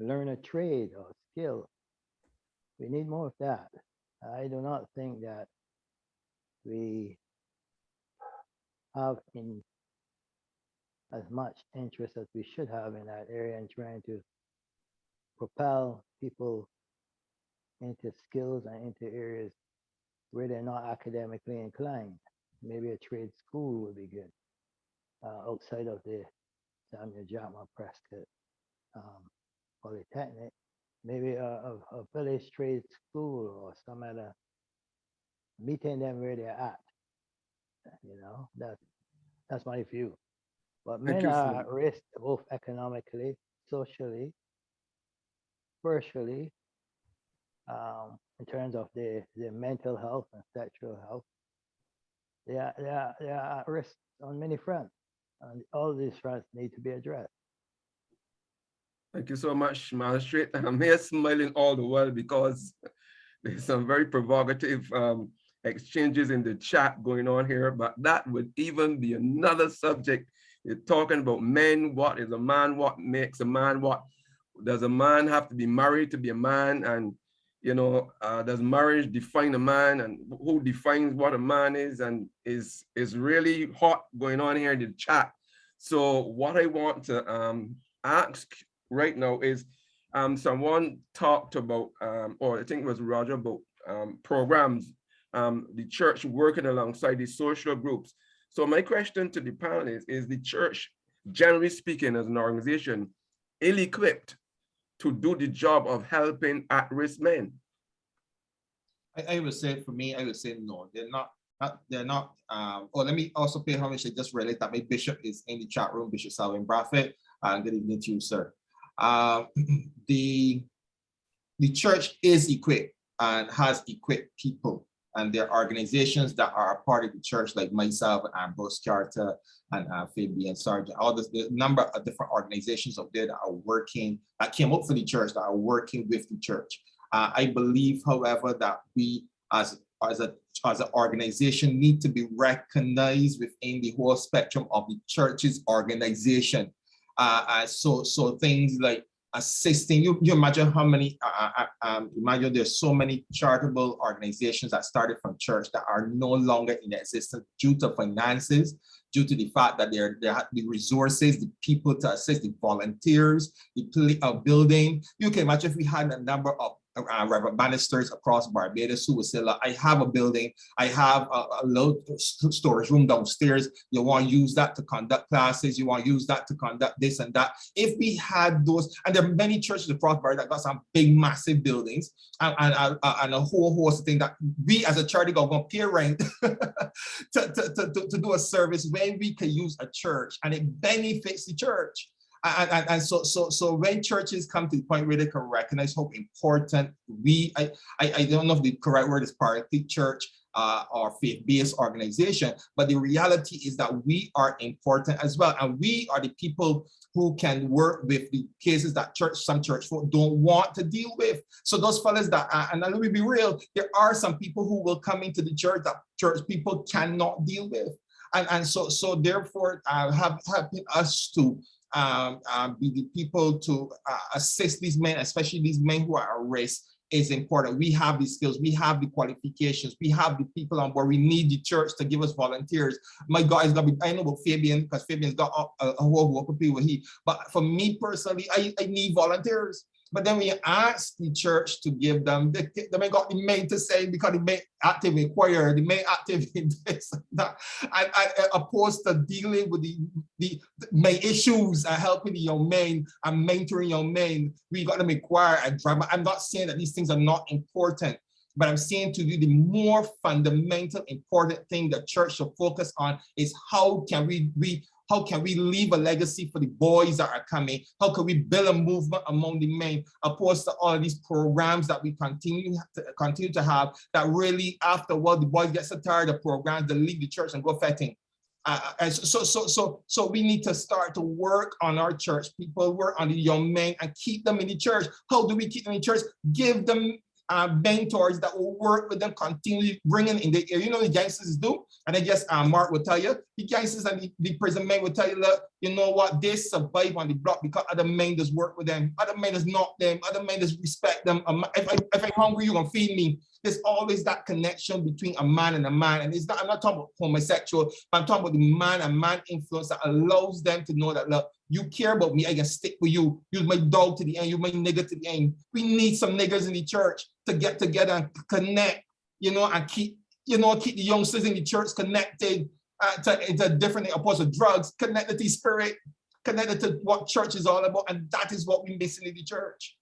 learn a trade or skill. We need more of that. I do not think that we have in as much interest as we should have in that area in trying to propel people into skills and into areas where they're not academically inclined. Maybe a trade school would be good outside of the Samuel Jackman Prescott Polytechnic. Maybe a village trade school or some other, meeting them where they're at. That's my view. But Thank men you, are sir. at risk both economically, socially, spiritually, in terms of their mental health and sexual health. They are at risk on many fronts, and all these fronts need to be addressed. Thank you so much, Magistrate. I'm here smiling all the while because there's some very provocative exchanges in the chat going on here, but that would even be another subject. You're talking about men, what is a man, what makes a man, what does a man have to be married to be a man, and does marriage define a man, and who defines what a man is, and is really hot going on here in the chat. So what I want to ask right now is someone talked about, or I think it was Roger, about programs, the church working alongside the social groups. So my question to the panel is the church, generally speaking, as an organization, ill-equipped to do the job of helping at-risk men? I would say, for me, I would say no, they're not. Let me also pay homage. I just realized that my bishop is in the chat room, Bishop Salvin Braffett. Good evening to you, sir. The church is equipped and has equipped people, and there are organizations that are a part of the church, like myself and Ambrose Carter and Fabian Sargent. All this, the number of different organizations out there that are working, that came up for the church, that are working with the church. I believe, however, that we as an organization need to be recognized within the whole spectrum of the church's organization. So things like assisting, you imagine how many, imagine there's so many charitable organizations that started from church that are no longer in existence due to finances, due to the fact that there have the resources, the people to assist, the volunteers, the building. You can imagine if we had a number of Reverend Bannisters across Barbados who would say, look, I have a building, I have a little storage room downstairs, you want to use that to conduct classes, you want to use that to conduct this and that. If we had those, and there are many churches across Barbados that got some big, massive buildings and a whole host of things that we as a charity are going to pay rent to do a service when we can use a church and it benefits the church. And so when churches come to the point where they can recognize how important I don't know if the correct word is paraclete church or faith-based organization, but the reality is that we are important as well. And we are the people who can work with the cases that some church folk don't want to deal with. So those fellas that, and let me be real, there are some people who will come into the church that church people cannot deal with. And so therefore, helping us to be the people to assist these men, especially these men who are at risk, is important. We have the skills, we have the qualifications, we have the people on board. We need the church to give us volunteers. My God is gonna be, I know about Fabian, because Fabian's got a whole group of people but for me personally, I need volunteers. But then we ask the church to give them, they may got the main to say, because the main active in choir, the main active in this, that, opposed to dealing with the main issues and helping the young men and mentoring young men. We got them in choir and drama. I'm not saying that these things are not important, But I'm saying to you, the more fundamental, important thing the church should focus on is how can we leave a legacy for the boys that are coming? How can we build a movement among the men, opposed to all these programs that we continue to have that really, after a while, the boys get so tired of programs, they leave the church and go fetting. And so we need to start to work on our church people, work on the young men and keep them in the church. How do we keep them in church? Give them mentors that will work with them, continually bringing in the, you know, the gangsters do. And I guess Mark will tell you, the gangsters and the prison men will tell you, look, you know what, they survive on the block because other men just work with them, other men just knock them, other men just respect them. If I'm hungry, you're gonna feed me. There's always that connection between a man and a man. And it's not, I'm not talking about homosexual, but I'm talking about the man and man influence that allows them to know that, look, you care about me, I can stick with you. You're my dog to the end, you're my nigger to the end. We need some niggers in the church to get together and connect, you know, and keep the youngsters in the church connected to different, opposed to drugs, connected to spirit, connected to what church is all about. And that is what we're missing in the church.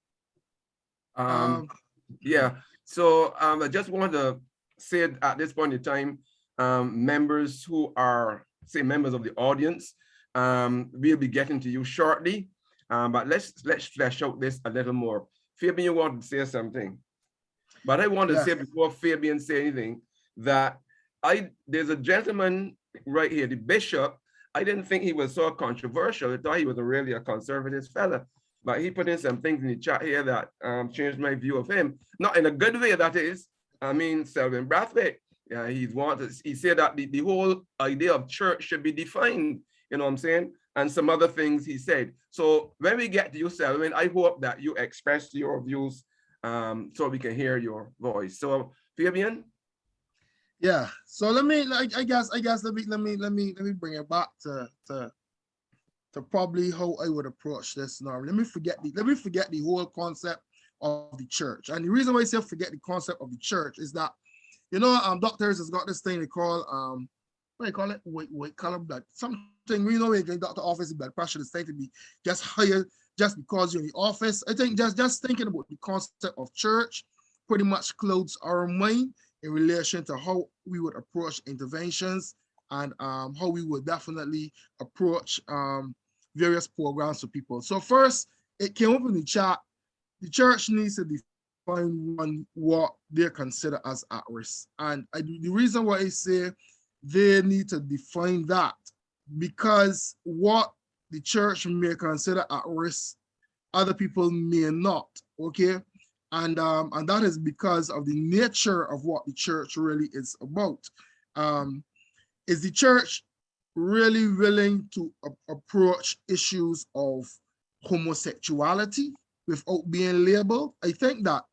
Yeah. So I just want to say at this point in time, members who are, say, members of the audience, we'll be getting to you shortly, but let's flesh out this a little more. Fabian, you want to say something? But I want to say before Fabian say anything that there's a gentleman right here, the bishop. I didn't think he was so controversial. I thought he was really a conservative fella. But he put in some things in the chat here that changed my view of him. Not in a good way, that is. I mean, Selwyn Brathwaite, he said that the whole idea of church should be defined, you know what I'm saying? And some other things he said. So when we get to you, Selwyn, I hope that you express your views so we can hear your voice. So Fabian? Yeah, so let me, I guess let me bring it back to probably how I would approach this now. Let me forget the whole concept of the church. And the reason why I say forget the concept of the church is that, you know, doctors has got this thing they call what do you call it? White collar blood. Something, you know, when you doctor office, blood pressure is said to be just higher just because you're in the office. I think just thinking about the concept of church pretty much clothes our mind in relation to how we would approach interventions and how we would definitely approach various programs for people. So first, it came up in the chat. The church needs to define what they consider as at risk. And the reason why I say they need to define that, because what the church may consider at risk, other people may not, okay? And that is because of the nature of what the church really is about. Is the church really willing to approach issues of homosexuality without being labeled? I think that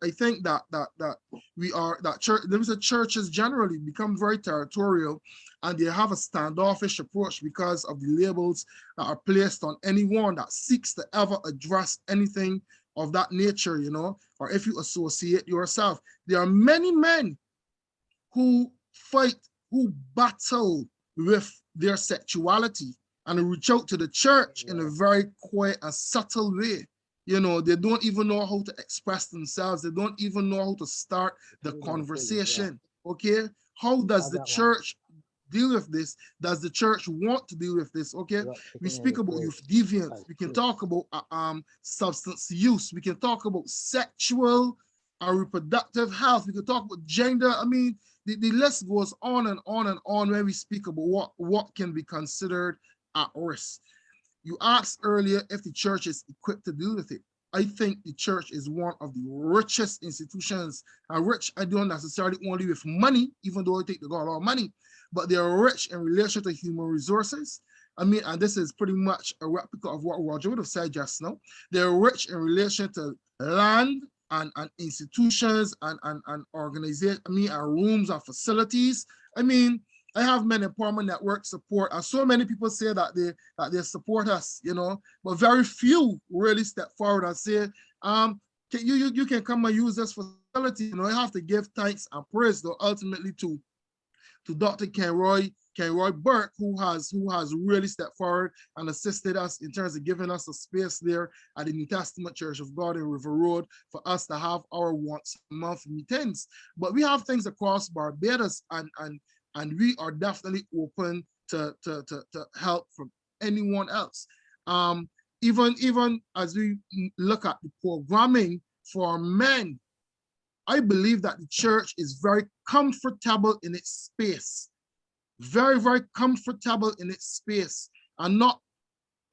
we are, that church, there is a churches generally become very territorial and they have a standoffish approach because of the labels that are placed on anyone that seeks to ever address anything of that nature, you know, or if you associate yourself. There are many men who fight, who battle with their sexuality and reach out to the church in a very quiet and subtle way. You know, they don't even know how to express themselves. They don't even know how to start the conversation, okay? How does the church deal with this? Does the church want to deal with this? Okay, we speak about youth deviance. We can talk about substance use. We can talk about sexual and reproductive health. We can talk about gender. I mean, the list goes on and on and on when we speak about what can be considered at risk. You asked earlier if the church is equipped to deal with it. I think the church is one of the richest institutions. And rich, I don't necessarily only with money, even though I think they got a lot of money, but they are rich in relation to human resources. I mean, and this is pretty much a replica of what Roger would have said just now. They're rich in relation to land and institutions and organization, I mean, and rooms and facilities. I mean, I have men empowerment network support, and so many people say that they support us, you know, but very few really step forward and say, you can come and use this facility. You know, I have to give thanks and praise though ultimately to to Dr. Kenroy Burke, who has really stepped forward and assisted us in terms of giving us a space there at the New Testament Church of God in River Road for us to have our once a month meetings. But we have things across Barbados, and we are definitely open to help from anyone else. Even as we look at the programming for men, I believe that the church is very comfortable in its space. Very, very comfortable in its space and not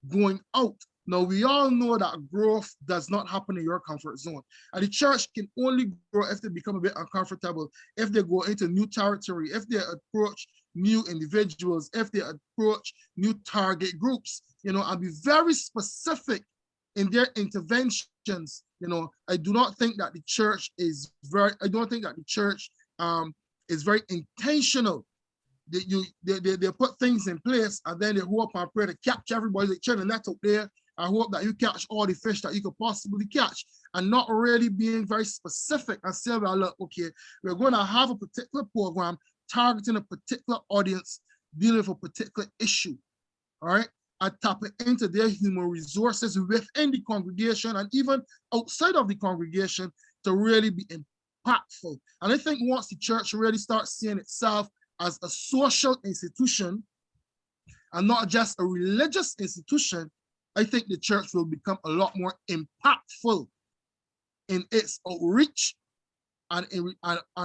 going out. Now, we all know that growth does not happen in your comfort zone. And the church can only grow if they become a bit uncomfortable, if they go into new territory, if they approach new individuals, if they approach new target groups, and be very specific in their interventions. I do not think that the church is very intentional. They put things in place and then they hope and pray to catch everybody. They turn the net out there. I hope that you catch all the fish that you could possibly catch, and not really being very specific and say, well, look, okay, we're going to have a particular program targeting a particular audience, dealing with a particular issue, all right? And tapping into their human resources within the congregation and even outside of the congregation to really be impactful. And I think once the church really starts seeing itself as a social institution and not just a religious institution, I think the church will become a lot more impactful in its outreach and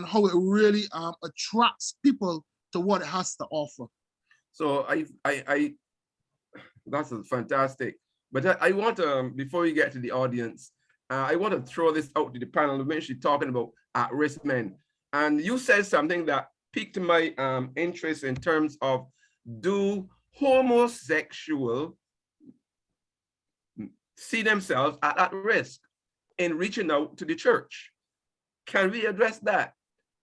how it really attracts people to what it has to offer. So that's fantastic. But I want to, before we get to the audience, I want to throw this out to the panel when she's talking about at-risk men. And you said something that piqued my interest in terms of, do homosexuals see themselves at risk in reaching out to the church? Can we address that?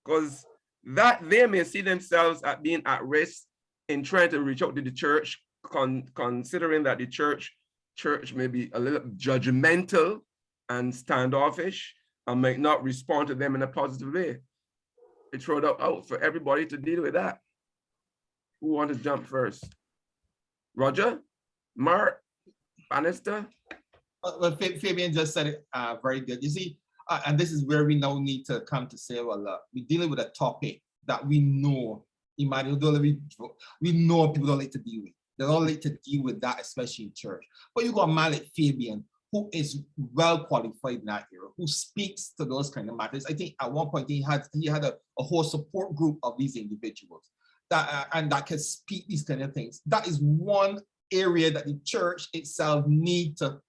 Because that they may see themselves at being at risk in trying to reach out to the church, considering that the church may be a little judgmental and standoffish and might not respond to them in a positive way. I throw that out for everybody to deal with that. Who wants to jump first? Roger? Mark? Bannister? Well, Fabian just said it very good. You see, and this is where we now need to come to say, well, we're dealing with a topic that we know, Emmanuel, we know people don't like to deal with. They don't like to deal with that, especially in church. But you got a man like Fabian, who is well qualified in that area, who speaks to those kind of matters. I think at one point he had a whole support group of these individuals that can speak these kind of things. That is one area that the church itself need to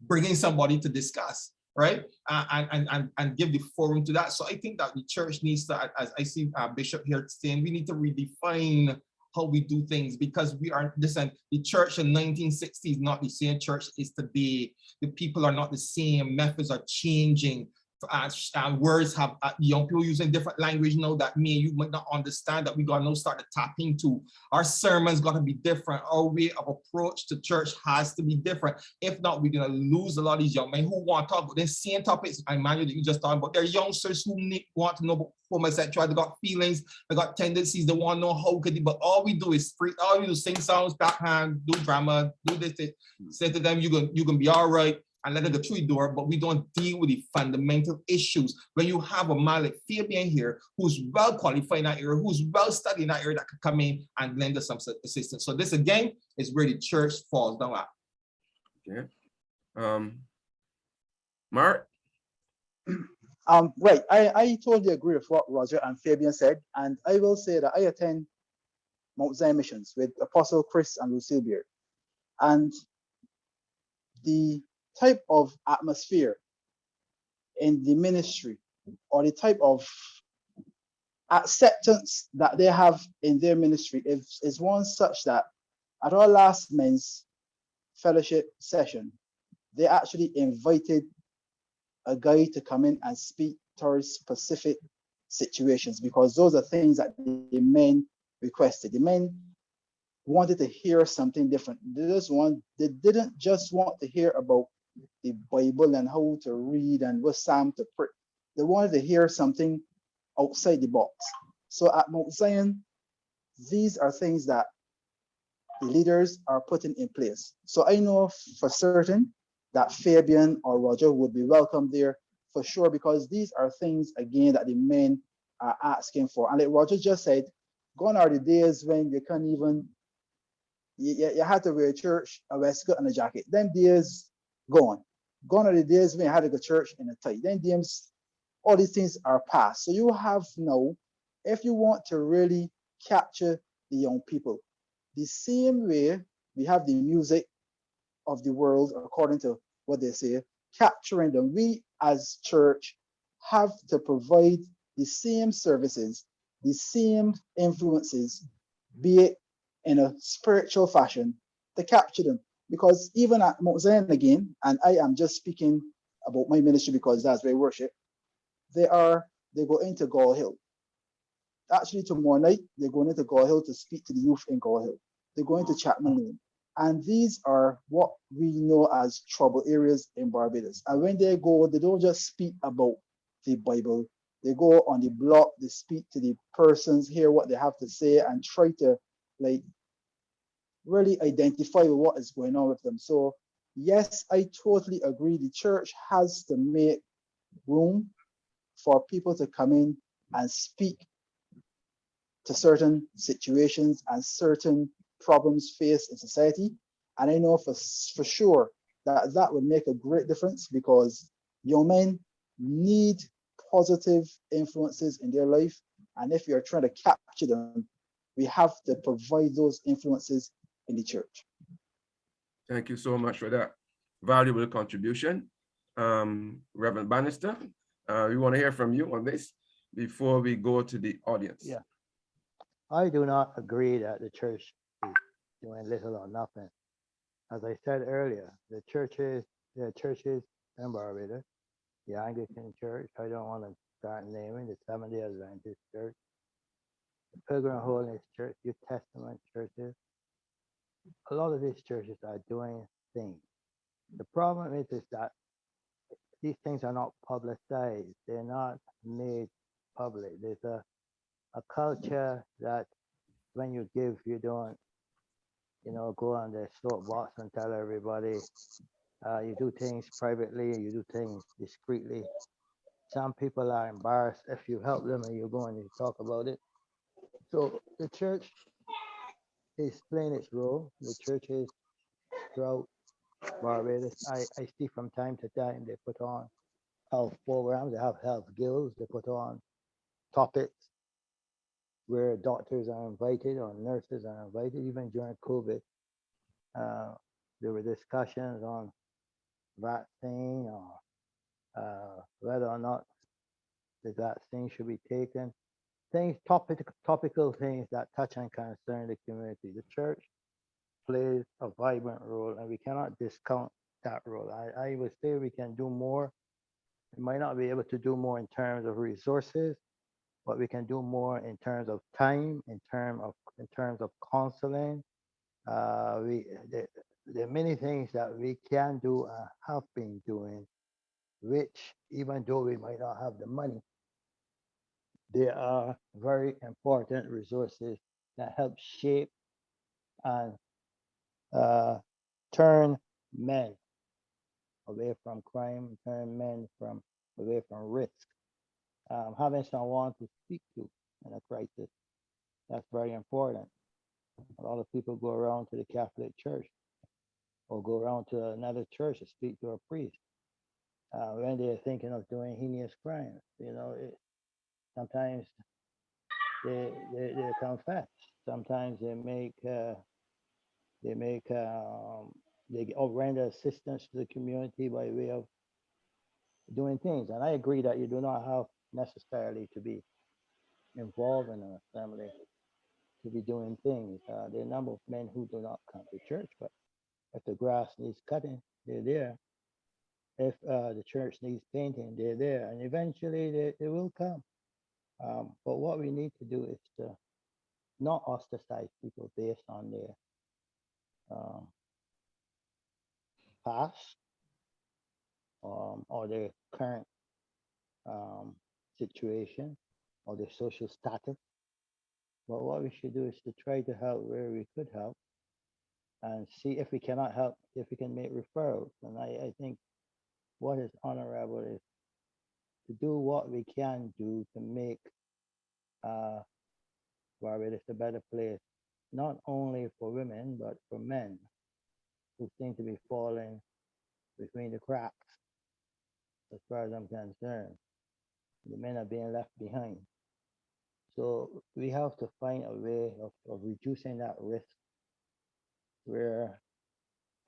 bring in somebody to discuss, right? And give the forum to that. So I think that the church needs to, as I see Bishop here saying, we need to redefine how we do things, because we are, listen, the church in 1960 is not the same church is today. The people are not the same. Methods are changing. Words have young people using different language now that you might not understand, that we got to now start to tap into. Our sermons got to be different. Our way of approach to church has to be different. If not, we're going to lose a lot of these young men who want to talk about the same topics, Emmanuel, that you just talked about. They're youngsters who want to know about homosexuality. They got feelings, they got tendencies, they want to know how could they, but all we do is free, all we do is sing songs, backhand, do drama, do this, say to them, you can be all right, and let it go through the door, but we don't deal with the fundamental issues. When you have a man like Fabian here, who's well qualified in that area, who's well studied in that area, that could come in and lend us some assistance. So this again is where the church falls down at. Okay. Mark? Right, I totally agree with what Roger and Fabian said, and I will say that I attend Mount Zion Missions with Apostle Chris and Lucille Beard, and the type of atmosphere in the ministry, or the type of acceptance that they have in their ministry is one such that at our last men's fellowship session, they actually invited a guy to come in and speak towards specific situations, because those are things that the men requested. The men wanted to hear something different. They didn't just want to hear about the Bible and how to read and what psalm to pray. They wanted to hear something outside the box. So at Mount Zion, These are things that the leaders are putting in place. So I know for certain that Fabian or Roger would be welcome there for sure, because these are things, again, that the men are asking for. And like Roger just said, gone are the days when you can't even, you had to wear a church, a waistcoat and a jacket. Them days gone. Gone are the days when you had to go to church in a tie. Then days, all these things are past. So you have now, if you want to really capture the young people, the same way we have the music of the world, according to what they say, capturing them, we as church have to provide the same services, the same influences, be it in a spiritual fashion, to capture them. Because even at Mount Zion again, and I am just speaking about my ministry because that's where I worship, they go into Gall Hill. Actually, tomorrow night, they're going into Gall Hill to speak to the youth in Gall Hill. They're going to Chapman Lane. And these are what we know as trouble areas in Barbados. And when they go, they don't just speak about the Bible. They go on the block, they speak to the persons, hear what they have to say, and try to like really identify what is going on with them. So yes, I totally agree. The church has to make room for people to come in and speak to certain situations and certain problems faced in society. And I know for sure that that would make a great difference, because young men need positive influences in their life. And if you're trying to capture them, we have to provide those influences in the church. Thank you so much for that valuable contribution. Reverend Bannister, we want to hear from you on this before we go to the audience. Yeah. I do not agree that the church is doing little or nothing. As I said earlier, the churches in Barbados, the Anglican Church, I don't want to start naming, the Seventh-day Adventist Church, the Pilgrim Holiness Church, New Testament churches, a lot of these churches are doing things. The problem is that these things are not publicized. They're not made public. There's a culture that when you give, you don't, go on the soapbox and tell everybody. You do things privately, you do things discreetly. Some people are embarrassed if you help them and you go and you talk about it. So the church is playing its role. The churches throughout Barbados, I see from time to time they put on health programs, they have health guilds, they put on topics where doctors are invited or nurses are invited. Even during COVID, there were discussions on vaccine or whether or not the vaccine should be taken. Things, topical things that touch and concern the community. The church plays a vibrant role, and we cannot discount that role. I would say we can do more. We might not be able to do more in terms of resources, but we can do more in terms of time, in terms of counseling. There are many things that we can do and have been doing, which even though we might not have the money, there are very important resources that help shape and turn men away from crime, turn men away from risk. Having someone to speak to in a crisis, that's very important. A lot of people go around to the Catholic Church or go around to another church to speak to a priest when they're thinking of doing heinous crimes. Sometimes they confess. Sometimes they render assistance to the community by way of doing things. And I agree that you do not have necessarily to be involved in an assembly to be doing things. There are a number of men who do not come to church, but if the grass needs cutting, they're there. If the church needs painting, they're there. And eventually they will come. But what we need to do is to not ostracize people based on their past or their current situation or their social status. But what we should do is to try to help where we could help and see if we cannot help, if we can make referrals. And I think what is honorable is to do what we can do to make Barbados a better place, not only for women, but for men who seem to be falling between the cracks, as far as I'm concerned. The men are being left behind. So we have to find a way of reducing that risk where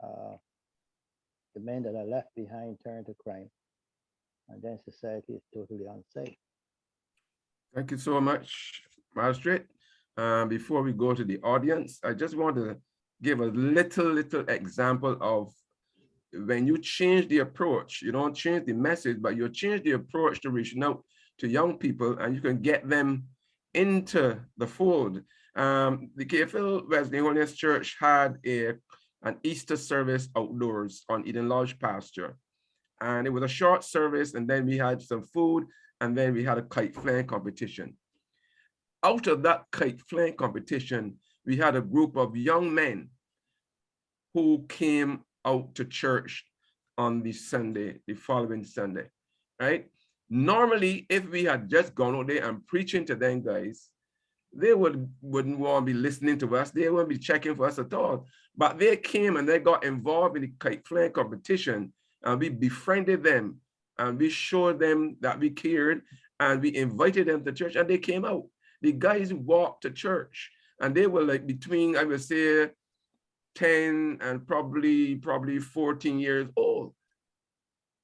the men that are left behind turn to crime, and then society is totally unsafe. Thank you so much, Magistrate. Before we go to the audience, I just want to give a little example of when you change the approach, you don't change the message, but you change the approach to reaching out to young people, and you can get them into the fold. The KFL Wesleyan Holiness Church had an Easter service outdoors on Eden Lodge pasture. And it was a short service, and then we had some food, and then we had a kite flying competition. Out of that kite flying competition, we had a group of young men who came out to church on the Sunday, the following Sunday, right? Normally, if we had just gone out there and preaching to them guys, they wouldn't want to be listening to us. They wouldn't be checking for us at all. But they came and they got involved in the kite flying competition, and we befriended them, and we showed them that we cared, and we invited them to church, and they came out. The guys walked to church, and they were like between, I would say, 10 and probably 14 years old,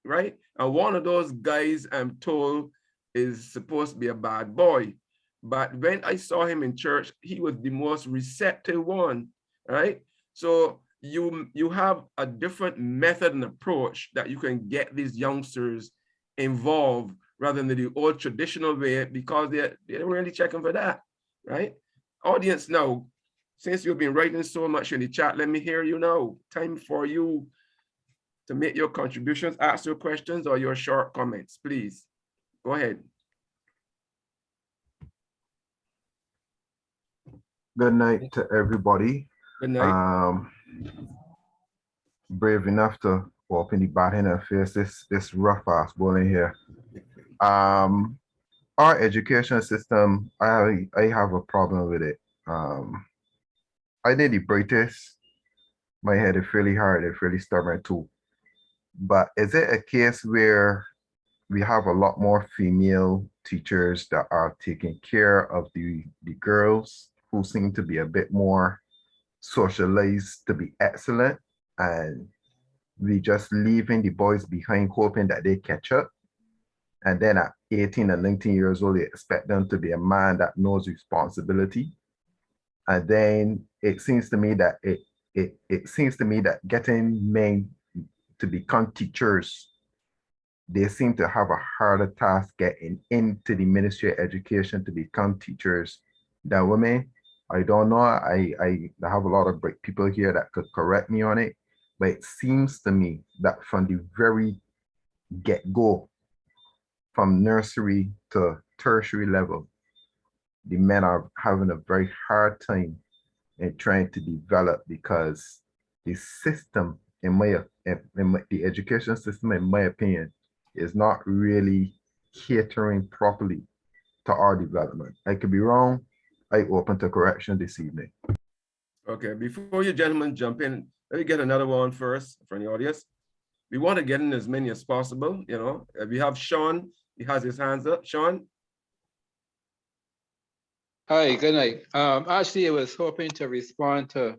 right? And one of those guys, I'm told, is supposed to be a bad boy. But when I saw him in church, he was the most receptive one, right? So you have a different method and approach that you can get these youngsters involved rather than the old traditional way, because they're really checking for that, right? Audience now, since you've been writing so much in the chat, let me hear you now. Time for you to make your contributions, ask your questions or your short comments, please. Go ahead. Good night to everybody. Good night. Brave enough to open the batting and face this rough ass bowling here. Our education system, I have a problem with it. I did the British. My head is really hard, it's really stubborn too. But is it a case where we have a lot more female teachers that are taking care of the girls who seem to be a bit more socialized to be excellent, and we just leaving the boys behind hoping that they catch up? And then at 18 and 19 years old, they expect them to be a man that knows responsibility. And then it seems to me that it seems to me that getting men to become teachers, they seem to have a harder task getting into the Ministry of Education to become teachers than women. I don't know. I have a lot of great people here that could correct me on it, but it seems to me that from the very get-go, from nursery to tertiary level, the men are having a very hard time in trying to develop, because the system, the education system, in my opinion, is not really catering properly to our development. I could be wrong. I open to correction this evening. Okay, before you gentlemen jump in, let me get another one first from the audience. We want to get in as many as possible, you know. We have Sean, he has his hands up. Sean? Hi, good night. Actually, I was hoping to respond to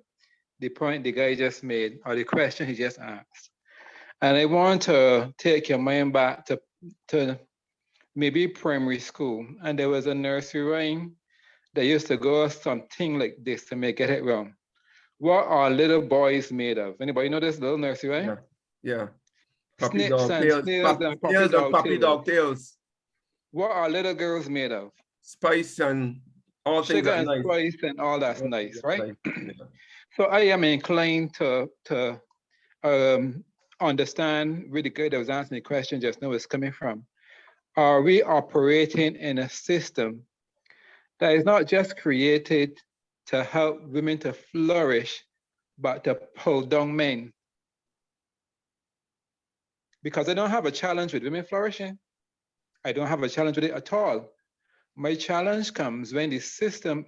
the point the guy just made, or the question he just asked. And I want to take your mind back to maybe primary school. And there was a nursery rhyme that used to go something like this to make it wrong. What are little boys made of? Anybody know this little nursery rhyme? Yeah. Puppy Snips dog and tails. snails and Puppy dog tails. What are little girls made of? Spice and all things Sugar that and nice. spice and all that's All nice, things right? nice. So I am inclined to understand where the guy that was answering the question just now is coming from. Are we operating in a system that is not just created to help women to flourish, but to pull down men. Because I don't have a challenge with women flourishing. I don't have a challenge with it at all. My challenge comes when the system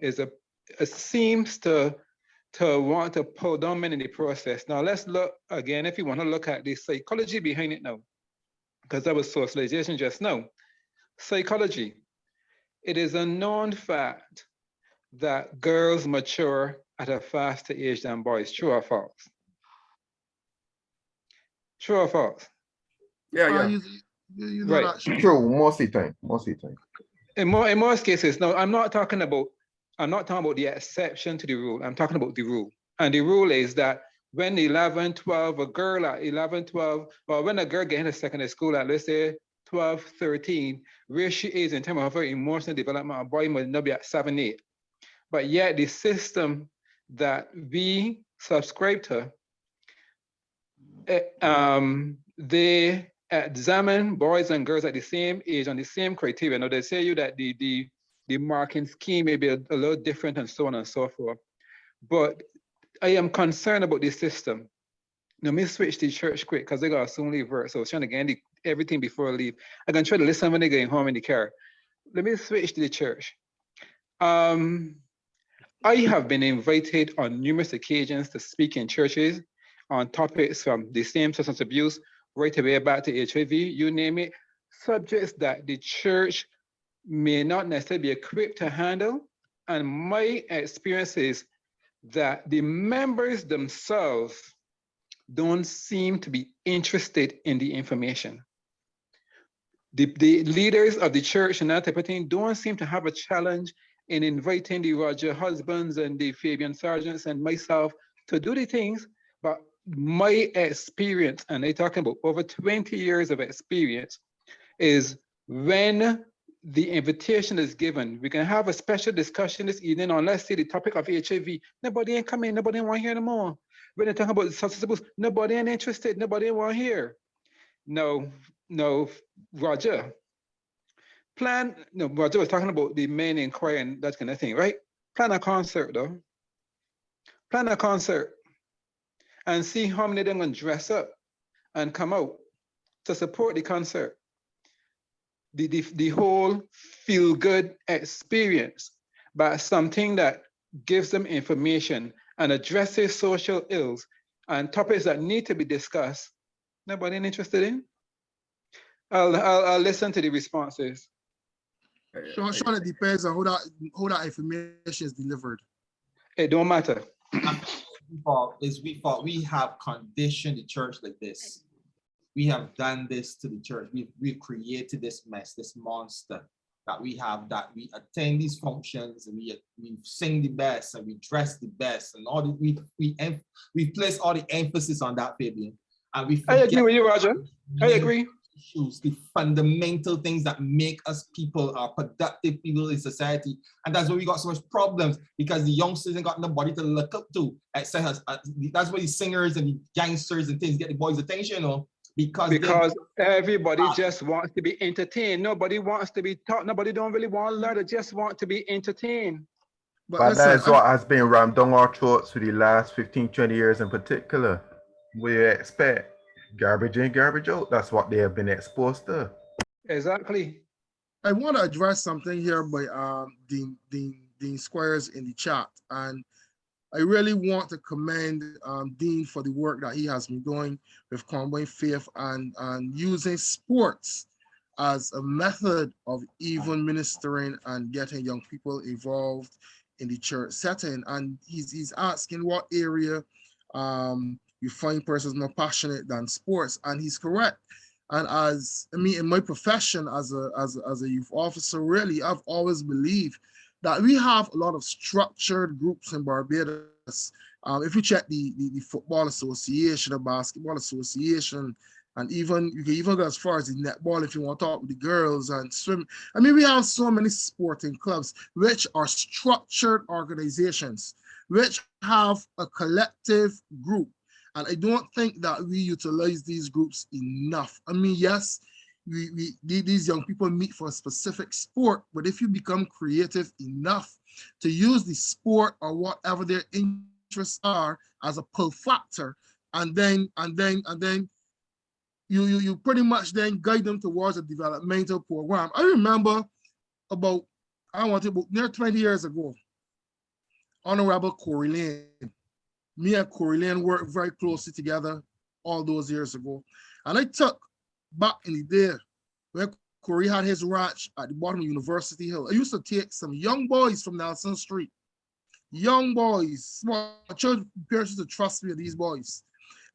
seems to want to pull down men in the process. Now let's look again, if you want to look at the psychology behind it now, because that was socialization just now. Psychology. It is a known fact that girls mature at a faster age than boys. True or false? True or false? Yeah. You know Right. that. True, most of the time. In most cases, no, I'm not talking about the exception to the rule. I'm talking about the rule. And the rule is that when 11, 12, a girl at 11, 12, or when a girl gets into secondary school at, let's say, 12, 13, where she is in terms of her emotional development, a boy might not be at 7, 8. But yet the system that we subscribe to, they examine boys and girls at the same age on the same criteria. Now they say you that the marking scheme may be a little different and so on and so forth. But I am concerned about this system. Now, let me switch to church quick because they got to soon leave work. So I was trying to get everything before I leave. I can try to listen when they're going home in the car. Let me switch to the church. I have been invited on numerous occasions to speak in churches on topics from the same substance abuse right away back to HIV, you name it, subjects that the church may not necessarily be equipped to handle. And my experience is that the members themselves don't seem to be interested in the information. The leaders of the church and that type of thing don't seem to have a challenge in inviting the Roger husbands and the Fabian Sargents and myself to do the things. But my experience, and they're talking about over 20 years of experience, is when the invitation is given, we can have a special discussion this evening on, let's say, the topic of HIV. Nobody ain't coming, nobody ain't want to hear no more. When they talk about the substance abuse, nobody ain't interested, nobody want to hear. No, Roger. Roger was talking about the main inquiry and that kind of thing, right? Plan a concert though. Plan a concert and see how many of them going to dress up and come out to support the concert. The whole feel-good experience, but something that gives them information and addresses social ills and topics that need to be discussed. Nobody interested in? I'll listen to the responses. Sean, it depends on how that information is delivered. It don't matter. We thought we have conditioned the church like this. We have done this to the church. We've created this mess, this monster that we have, that we attend these functions and we sing the best and we dress the best and all the, we place all the emphasis on that, Fabian. And we I agree with you, Roger. I agree. Issues, the fundamental things that make us people are productive people in society, and that's why we got so much problems, because the youngsters ain't got nobody to look up to. That's why the singers and the gangsters and things get the boys' attention, you know, because everybody just wants to be entertained. Nobody wants to be taught. Nobody don't really want to learn. They just want to be entertained. But that is what has been rammed down our throats for the last 15, 20 years in particular. We expect garbage in, garbage out. That's what they have been exposed to. Exactly. I want to address something here by Dean Squires in the chat, and I really want to commend Dean for the work that he has been doing with Combined Faith and using sports as a method of even ministering and getting young people involved in the church setting. And he's asking what area you find persons more passionate than sports, and he's correct. And in my profession as a youth officer, really, I've always believed that we have a lot of structured groups in Barbados. If you check the football association, the basketball association, and you can even go as far as the netball if you want to talk with the girls and swim. I mean, we have so many sporting clubs which are structured organizations, which have a collective group. And I don't think that we utilize these groups enough. I mean, yes, these young people meet for a specific sport, but if you become creative enough to use the sport or whatever their interests are as a pull factor, and then you pretty much then guide them towards a developmental program. I remember about near 20 years ago, Honorable Corey Lane. Me and Corey Lane worked very closely together all those years ago. And I took back in the day when Corey had his ranch at the bottom of University Hill. I used to take some young boys from Nelson Street, young boys, small church parents used to trust me, these boys,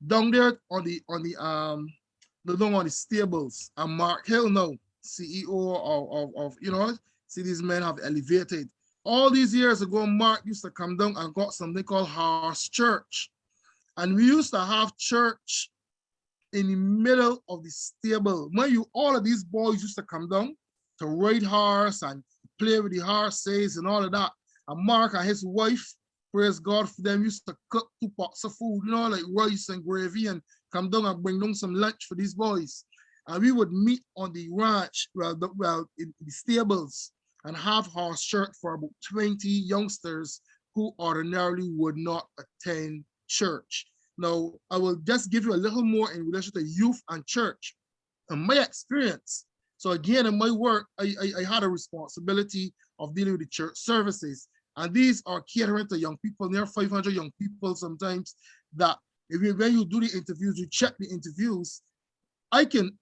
down there on the stables. And Mark Hill now, CEO of see, these men have elevated. All these years ago, Mark used to come down and got something called horse church. And we used to have church in the middle of the stable. All of these boys used to come down to ride horse and play with the horses and all of that. And Mark and his wife, praise God for them, used to cook 2 pots of food, like rice and gravy, and come down and bring down some lunch for these boys. And we would meet on the ranch, in the stables, and have horse church for about 20 youngsters who ordinarily would not attend church. Now, I will just give you a little more in relation to youth and church and my experience. So again, in my work, I had a responsibility of dealing with the church services. And these are catering to young people, near 500 young people sometimes, that when you do the interviews, you check the interviews, I can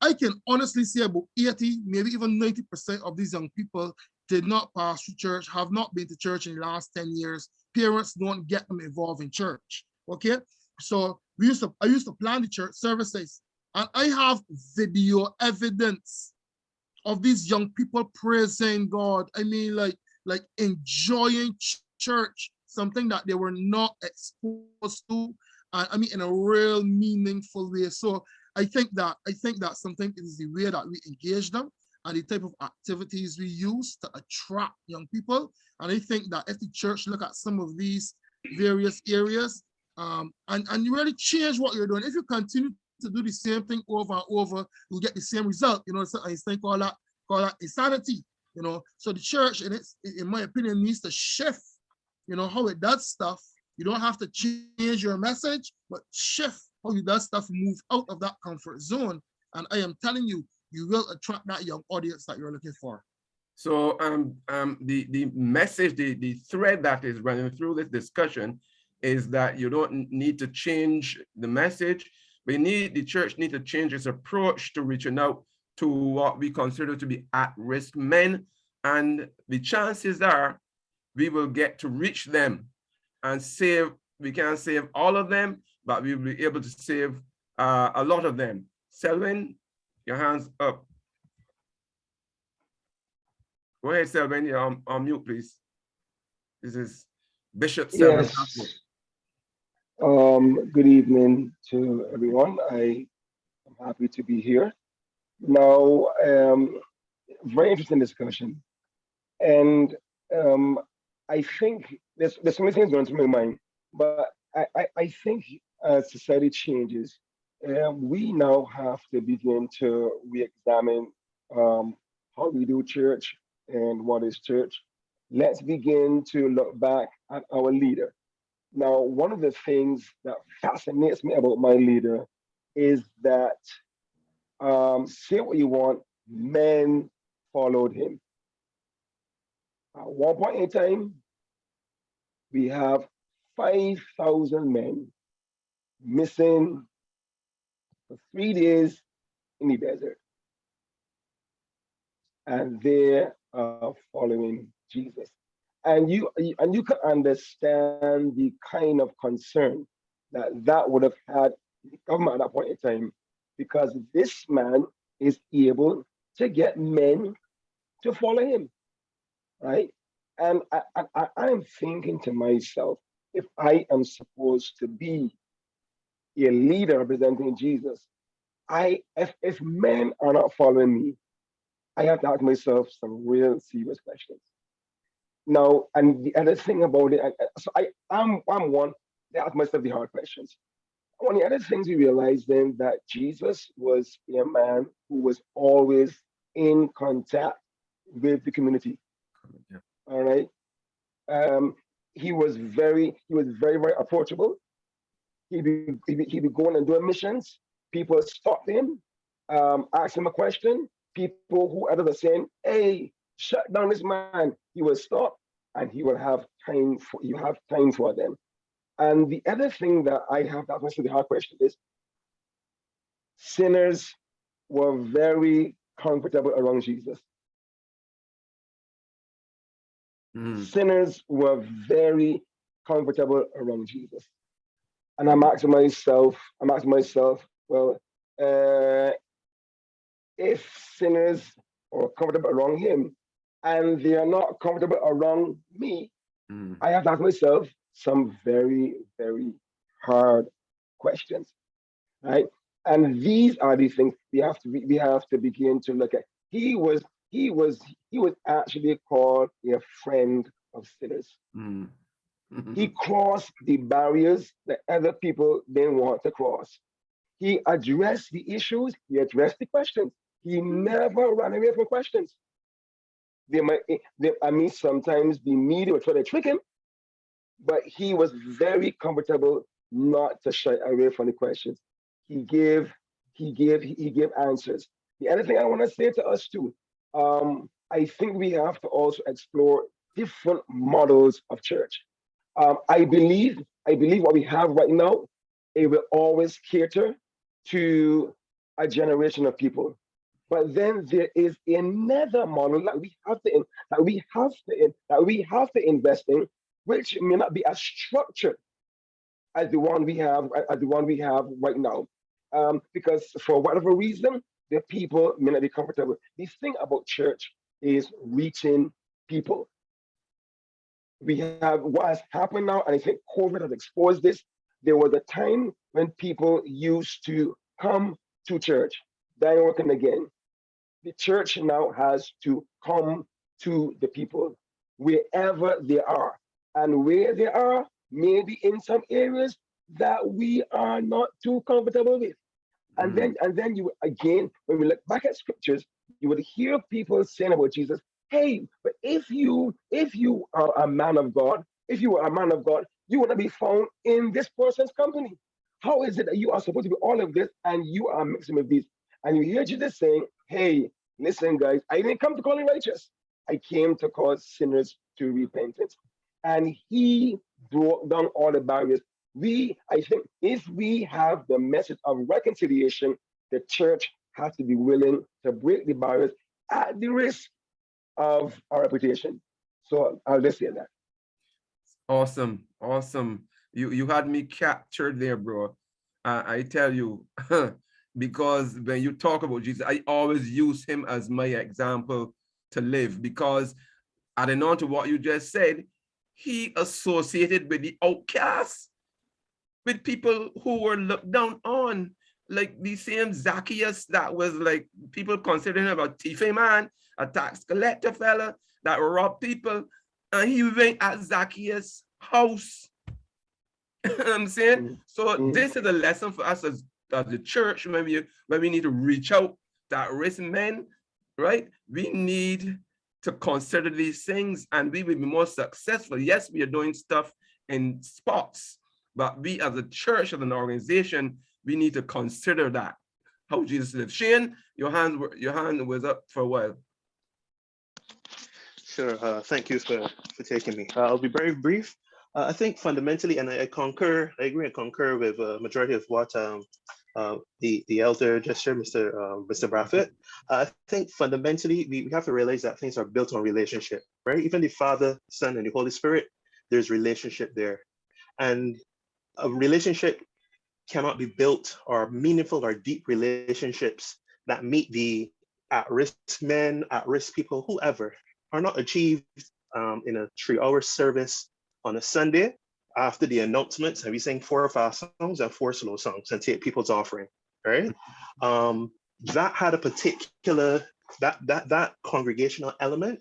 honestly say about 80, maybe even 90% of these young people did not pass through church, have not been to church in the last 10 years. Parents don't get them involved in church, okay? So I used to plan the church services, and I have video evidence of these young people praising God. I mean, like enjoying church, something that they were not exposed to, and I mean, in a real meaningful way. So I think that something is the way that we engage them and the type of activities we use to attract young people. And I think that if the church look at some of these various areas, and you really change what you're doing, if you continue to do the same thing over and over, you'll get the same result. So Einstein call that insanity. So the church, in my opinion, needs to shift, how it does stuff. You don't have to change your message, but shift how you does stuff, move out of that comfort zone. And I am telling you, you will attract that young audience that you're looking for. So the message, the thread that is running through this discussion is that you don't need to change the message, but the church needs to change its approach to reaching out to what we consider to be at-risk men. And the chances are we will get to reach them and save. We can't save all of them, but we will be able to save a lot of them. Selwyn, your hands up. Go ahead, Selwyn, you're on mute, please. This is Bishop Selwyn. Yes. Good evening to everyone. I am happy to be here. Now, very interesting discussion. And I think there's so many things going through my mind, but I think as society changes, we now have to begin to re-examine how we do church and what is church. Let's begin to look back at our leader. Now, one of the things that fascinates me about my leader is that, say what you want, men followed him. At one point in time, we have 5,000 men missing for 3 days in the desert. And they are following Jesus. And you can understand the kind of concern that would have had the government at that point in time, because this man is able to get men to follow him, right? And I'm thinking to myself, if I am supposed to be a leader representing Jesus, if men are not following me, I have to ask myself some real serious questions. Now, and the other thing about it, so I'm one to ask myself the hard questions. one of the other things we realized then that Jesus was a man who was always in contact with the community. Yeah. All right. He was very, very approachable. He'd be going and doing missions. People stop him, ask him a question. People who others are saying, "Hey, shut down this man," he will stop and he will have time for them. And the other thing that I have to answer the hard question is, sinners were very comfortable around Jesus. Sinners were very comfortable around Jesus. And I'm asking myself, well, if sinners are comfortable around him and they are not comfortable around me, I have to ask myself some very, very hard questions, right? And these are the things we have to begin to look at. He was actually called a friend of sinners. He crossed the barriers that other people didn't want to cross. He addressed the issues, he addressed the questions. He never ran away from questions. Sometimes the media would try to trick him, but he was very comfortable not to shy away from the questions. He gave answers. The other thing I want to say to us too, I think we have to also explore different models of church. I believe what we have right now, it will always cater to a generation of people. But then there is another model that we have to invest in, which may not be as structured as the one we have right now. Because for whatever reason, the people may not be comfortable. The thing about church is reaching people. We have what has happened now, and I think COVID has exposed this. There was a time when people used to come to church. That ain't working again. The church now has to come to the people wherever they are. And where they are, maybe in some areas that we are not too comfortable with. And then you again, when we look back at scriptures, you would hear people saying about Jesus, "Hey, but if you are a man of God, you want to be found in this person's company. How is it that you are supposed to be all of this and you are mixing with these?" And you hear Jesus saying, "Hey, listen, guys, I didn't come to call you righteous. I came to call sinners to repentance." And he broke down all the barriers. I think if we have the message of reconciliation, the church has to be willing to break the barriers at the risk of our reputation. So I'll just say that. Awesome. You had me captured there, bro. I tell you, because when you talk about Jesus, I always use him as my example to live, because adding on to what you just said, he associated with the outcasts, with people who were looked down on, like the same Zacchaeus that was like, people considering him a thiefy man, a tax collector fella that robbed people, and he went at Zacchaeus' house. I'm saying? So this is a lesson for us as the church, when we need to reach out to at-risk men, right? We need to consider these things, and we will be more successful. Yes, we are doing stuff in spots, but we as a church, as an organization, we need to consider that, how Jesus lived. Shane, your hand was up for a while. Sure. Thank you for taking me. I'll be very brief. I think fundamentally, and I agree and concur with a majority of what the elder just shared, Mr. Braffett. I think fundamentally, we have to realize that things are built on relationship, right? Even the Father, Son, and the Holy Spirit, there's relationship there. And a relationship cannot be built, or meaningful or deep relationships that meet the at-risk men, at-risk people, whoever, are not achieved in a 3-hour service on a Sunday after the announcements, and we sing 4 fast songs and 4 slow songs and take people's offering, right? That had a particular, that congregational element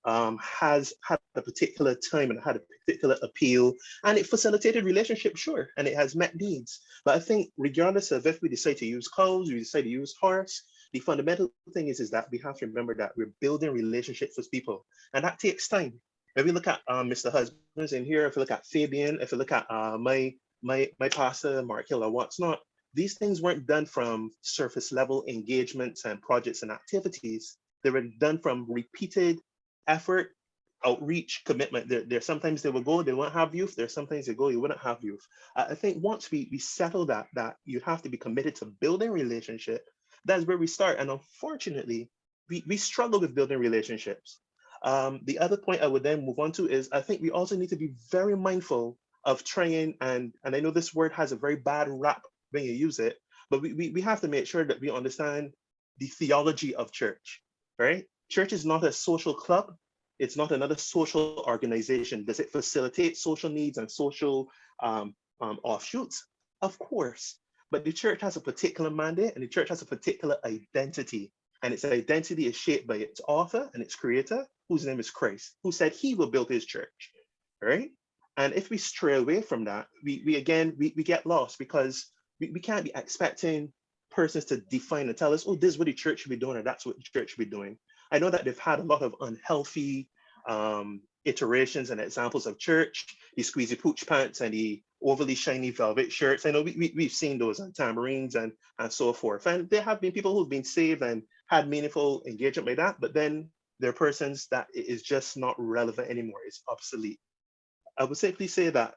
has had a particular time and had a particular appeal, and it facilitated relationships, sure, and it has met needs. But I think regardless of if we decide to use cows, we decide to use horse, the fundamental thing is that we have to remember that we're building relationships with people, and that takes time. If we look at Mr. Husbands in here, if we look at Fabian, if we look at my pastor, Mark Hill, or what's not, these things weren't done from surface level engagements and projects and activities. They were done from repeated effort, outreach, commitment. There sometimes they will go, they won't have youth. There's sometimes they go, you wouldn't have youth. I think once we settle that you have to be committed to building relationship, that's where we start. And unfortunately, we struggle with building relationships. The other point I would then move on to is I think we also need to be very mindful of trying, and I know this word has a very bad rap when you use it, but we have to make sure that we understand the theology of church, right? Church is not a social club. It's not another social organization. Does it facilitate social needs and social offshoots? Of course, but the church has a particular mandate and the church has a particular identity, and its identity is shaped by its author and its creator, whose name is Christ, who said he will build his church, right? And if we stray away from that, we get lost, because we can't be expecting persons to define and tell us, oh, this is what the church should be doing, or that's what the church should be doing. I know that they've had a lot of unhealthy iterations and examples of church, the squeezy pooch pants and the overly shiny velvet shirts. I know we've seen those on tambourines and so forth. And there have been people who've been saved and had meaningful engagement like that, but then there are persons that it is just not relevant anymore. It's obsolete. I would simply say that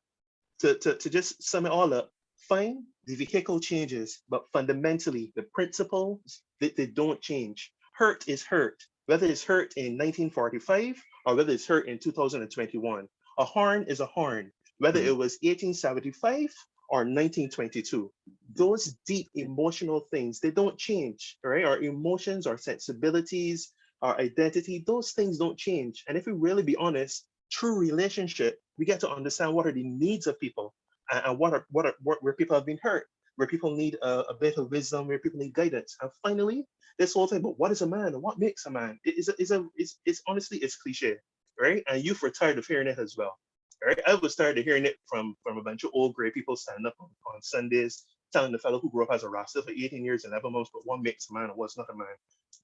to just sum it all up, fine, the vehicle changes, but fundamentally the principles, they don't change. Hurt is hurt, whether it's hurt in 1945 or whether it's hurt in 2021. A horn is a horn, whether it was 1875 or 1922. Those deep emotional things, they don't change, right? Our emotions, our sensibilities, our identity, those things don't change. And if we really be honest, through relationship, we get to understand what are the needs of people and where people have been hurt, where people need a bit of wisdom, where people need guidance. And finally, this whole thing about what is a man and what makes a man, it's honestly, it's cliche, right? And you've were tired of hearing it as well, right? I was tired of hearing it from a bunch of old gray people standing up on Sundays, telling the fellow who grew up as a Rasta for 18 years and 11 months, but what makes a man and what's not a man.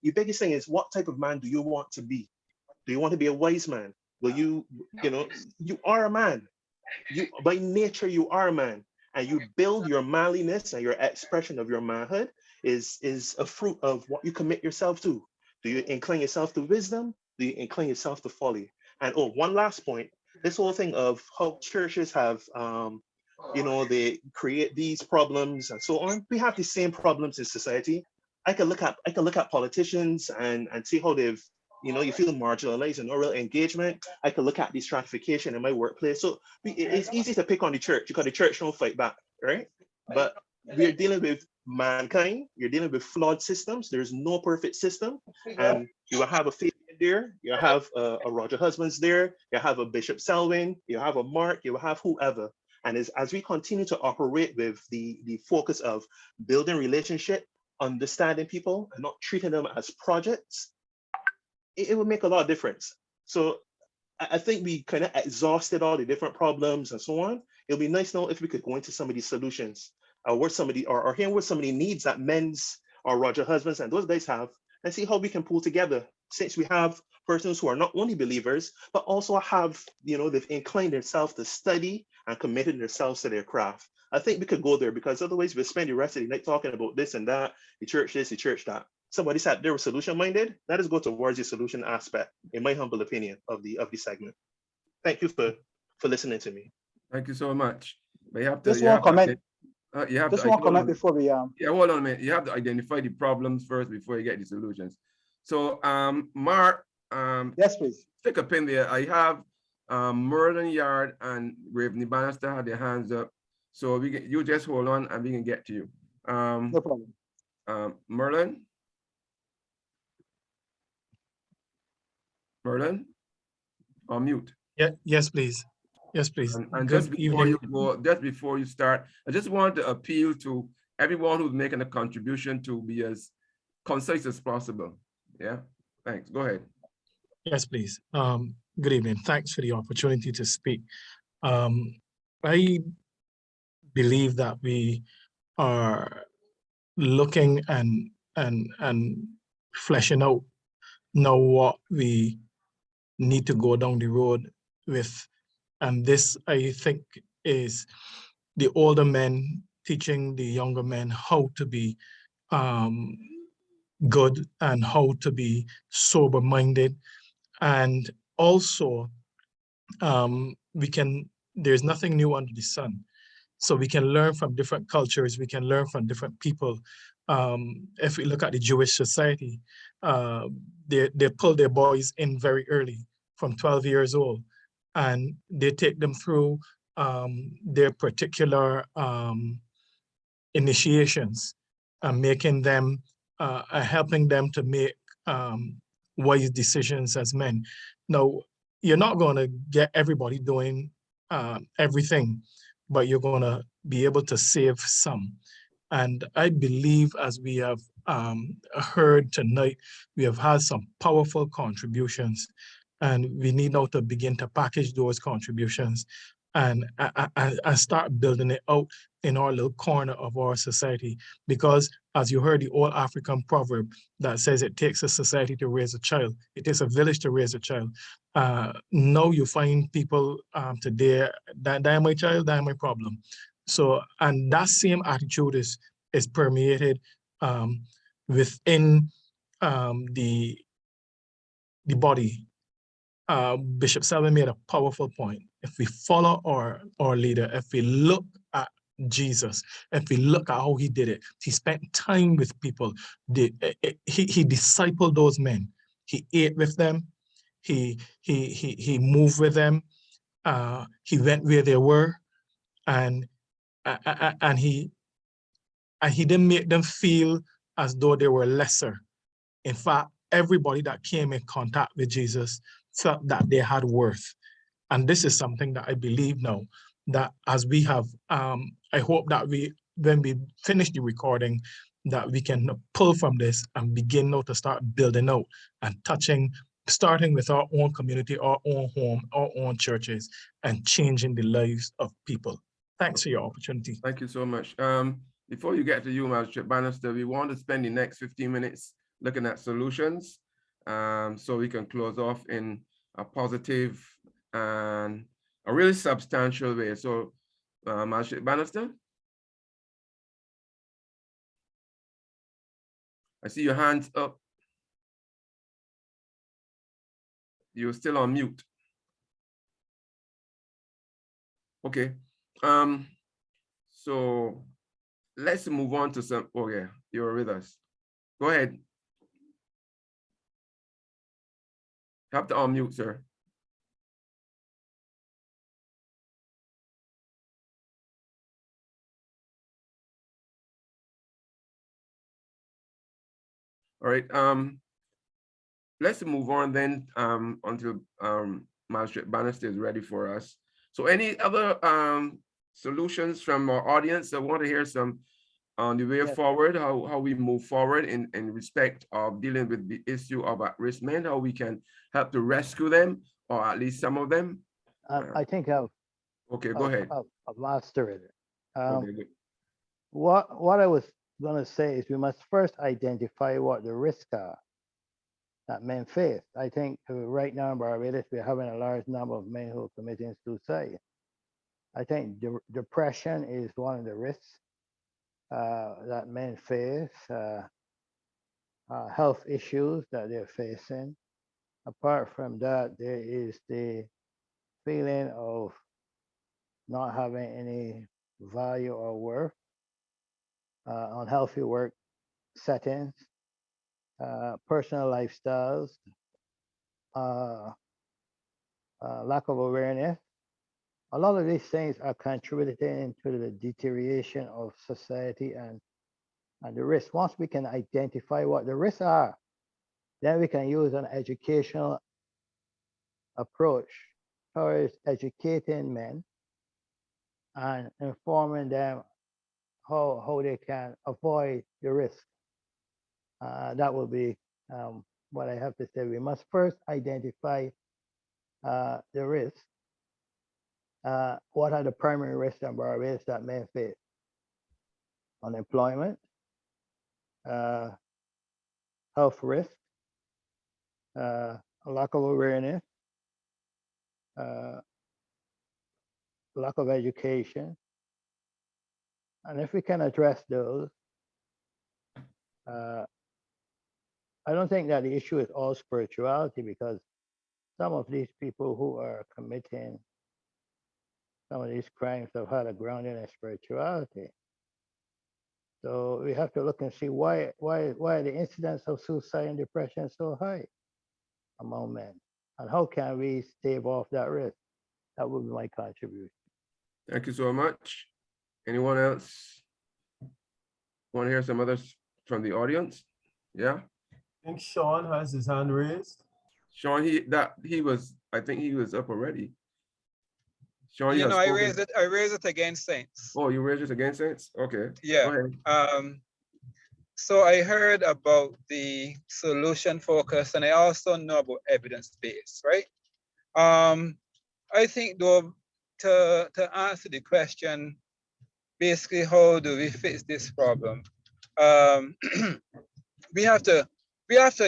The biggest thing is, what type of man do you want to be? Do you want to be a wise man? Will you are a man. You by nature, you are a man. And you build your manliness and your expression of your manhood is a fruit of what you commit yourself to. Do you incline yourself to wisdom? Do you incline yourself to folly? And one last point, this whole thing of how churches have, they create these problems and so on. We have the same problems in society. I can look at politicians and see how they've, you feel marginalized and no real engagement. I could look at the stratification in my workplace. So it's easy to pick on the church because the church don't fight back, right? But we're dealing with mankind. You're dealing with flawed systems. There's no perfect system. And you will have a Fabian there. You have a Roger Husbands there. You have a Bishop Selwyn. You have a Mark. You will have whoever. And as we continue to operate with the focus of building relationship, understanding people, and not treating them as projects, it will make a lot of difference. So I think we kind of exhausted all the different problems and so on. It'll be nice now if we could go into some of these solutions, or hear what somebody needs that men's or Roger Husbands and those guys have, and see how we can pull together, since we have persons who are not only believers, but also have, they've inclined themselves to study and committed themselves to their craft. I think we could go there, because otherwise we'll spend the rest of the night talking about this and that, the church this, the church that. Somebody sat there was solution minded. Let us go towards the solution aspect, in my humble opinion, of the segment. Thank you for listening to me. Thank you so much. But you have to. Just one comment. Just one comment before we. Yeah, hold on a minute. You have to identify the problems first before you get the solutions. So, Mark. Yes, please. Stick a pin there. I have Merlin Yard and Raveney Bannister had their hands up. So you just hold on and we can get to you. No problem. Merlin. Merlin, on mute. Yeah, yes, please. Yes, please. And just before you start, I just want to appeal to everyone who's making a contribution to be as concise as possible. Yeah, thanks. Go ahead. Yes, please. Good evening. Thanks for the opportunity to speak. I believe that we are looking and fleshing out now what we need to go down the road with. And this, I think, is the older men teaching the younger men how to be good and how to be sober-minded. And also, there's nothing new under the sun. So we can learn from different cultures, we can learn from different people. If we look at the Jewish society, they pull their boys in very early, from 12 years old, and they take them through their particular initiations, making them, helping them to make wise decisions as men. Now, you're not going to get everybody doing everything, but you're going to be able to save some. And I believe, as we have heard tonight, we have had some powerful contributions, and we need now to begin to package those contributions and start building it out in our little corner of our society. Because as you heard the old African proverb that says it takes a society to raise a child, it takes a village to raise a child. Now you find people today, that my child, that my problem. So, and that same attitude is permeated within the body. Bishop Selwyn made a powerful point. If we follow our leader, if we look at Jesus, if we look at how he did it, he spent time with people. He discipled those men. He ate with them. He moved with them. He went where they were, and he didn't make them feel as though they were lesser. In fact, everybody that came in contact with Jesus felt that they had worth. And this is something that I believe now, that as we have, I hope that when we finish the recording, that we can pull from this and begin now to start building out and touching, starting with our own community, our own home, our own churches, and changing the lives of people. Thanks for your opportunity. Thank you so much. Before you get to you, Master Bannister, we want to spend the next 15 minutes looking at solutions, so we can close off in a positive and a really substantial way. So, Master Bannister, I see your hands up. You're still on mute. Okay. So let's move on to some. Oh yeah, you're with us. Go ahead. You have to unmute, sir. All right. Let's move on then until Magistrate Bannister is ready for us. So any other solutions from our audience? I want to hear some on the way forward, how we move forward in respect of dealing with the issue of at-risk men, how we can help to rescue them, or at least some of them. I think I've okay, go ahead. I've mastered it. Okay, good. What I was going to say is we must first identify what the risks are that men face. I think right now in Barbados, we're having a large number of men who are committing suicide. I think depression is one of the risks that men face, health issues that they're facing. Apart from that, there is the feeling of not having any value or worth, unhealthy work settings, personal lifestyles, lack of awareness. A lot of these things are contributing to the deterioration of society and the risks. Once we can identify what the risks are, then we can use an educational approach towards educating men and informing them how they can avoid the risk. That will be what I have to say. We must first identify the risks. What are the primary risks and barriers that men face? Unemployment, health risk, lack of awareness, lack of education. And if we can address those, I don't think that the issue is all spirituality, because some of these people who are committing some of these crimes have had a grounding in spirituality. So we have to look and see why the incidence of suicide and depression so high among men, and how can we stave off that risk? That would be my contribution. Thank you so much. Anyone else want to hear some others from the audience? Yeah. I think Sean has his hand raised. Sean, I think he was up already. Sean, You has know, I spoken. raised it against saints. Oh, you raised it against saints? Okay. Yeah. Go ahead. So I heard about the solution focus, and I also know about evidence-based, right? I think though, to answer the question, basically, how do we fix this problem? We have to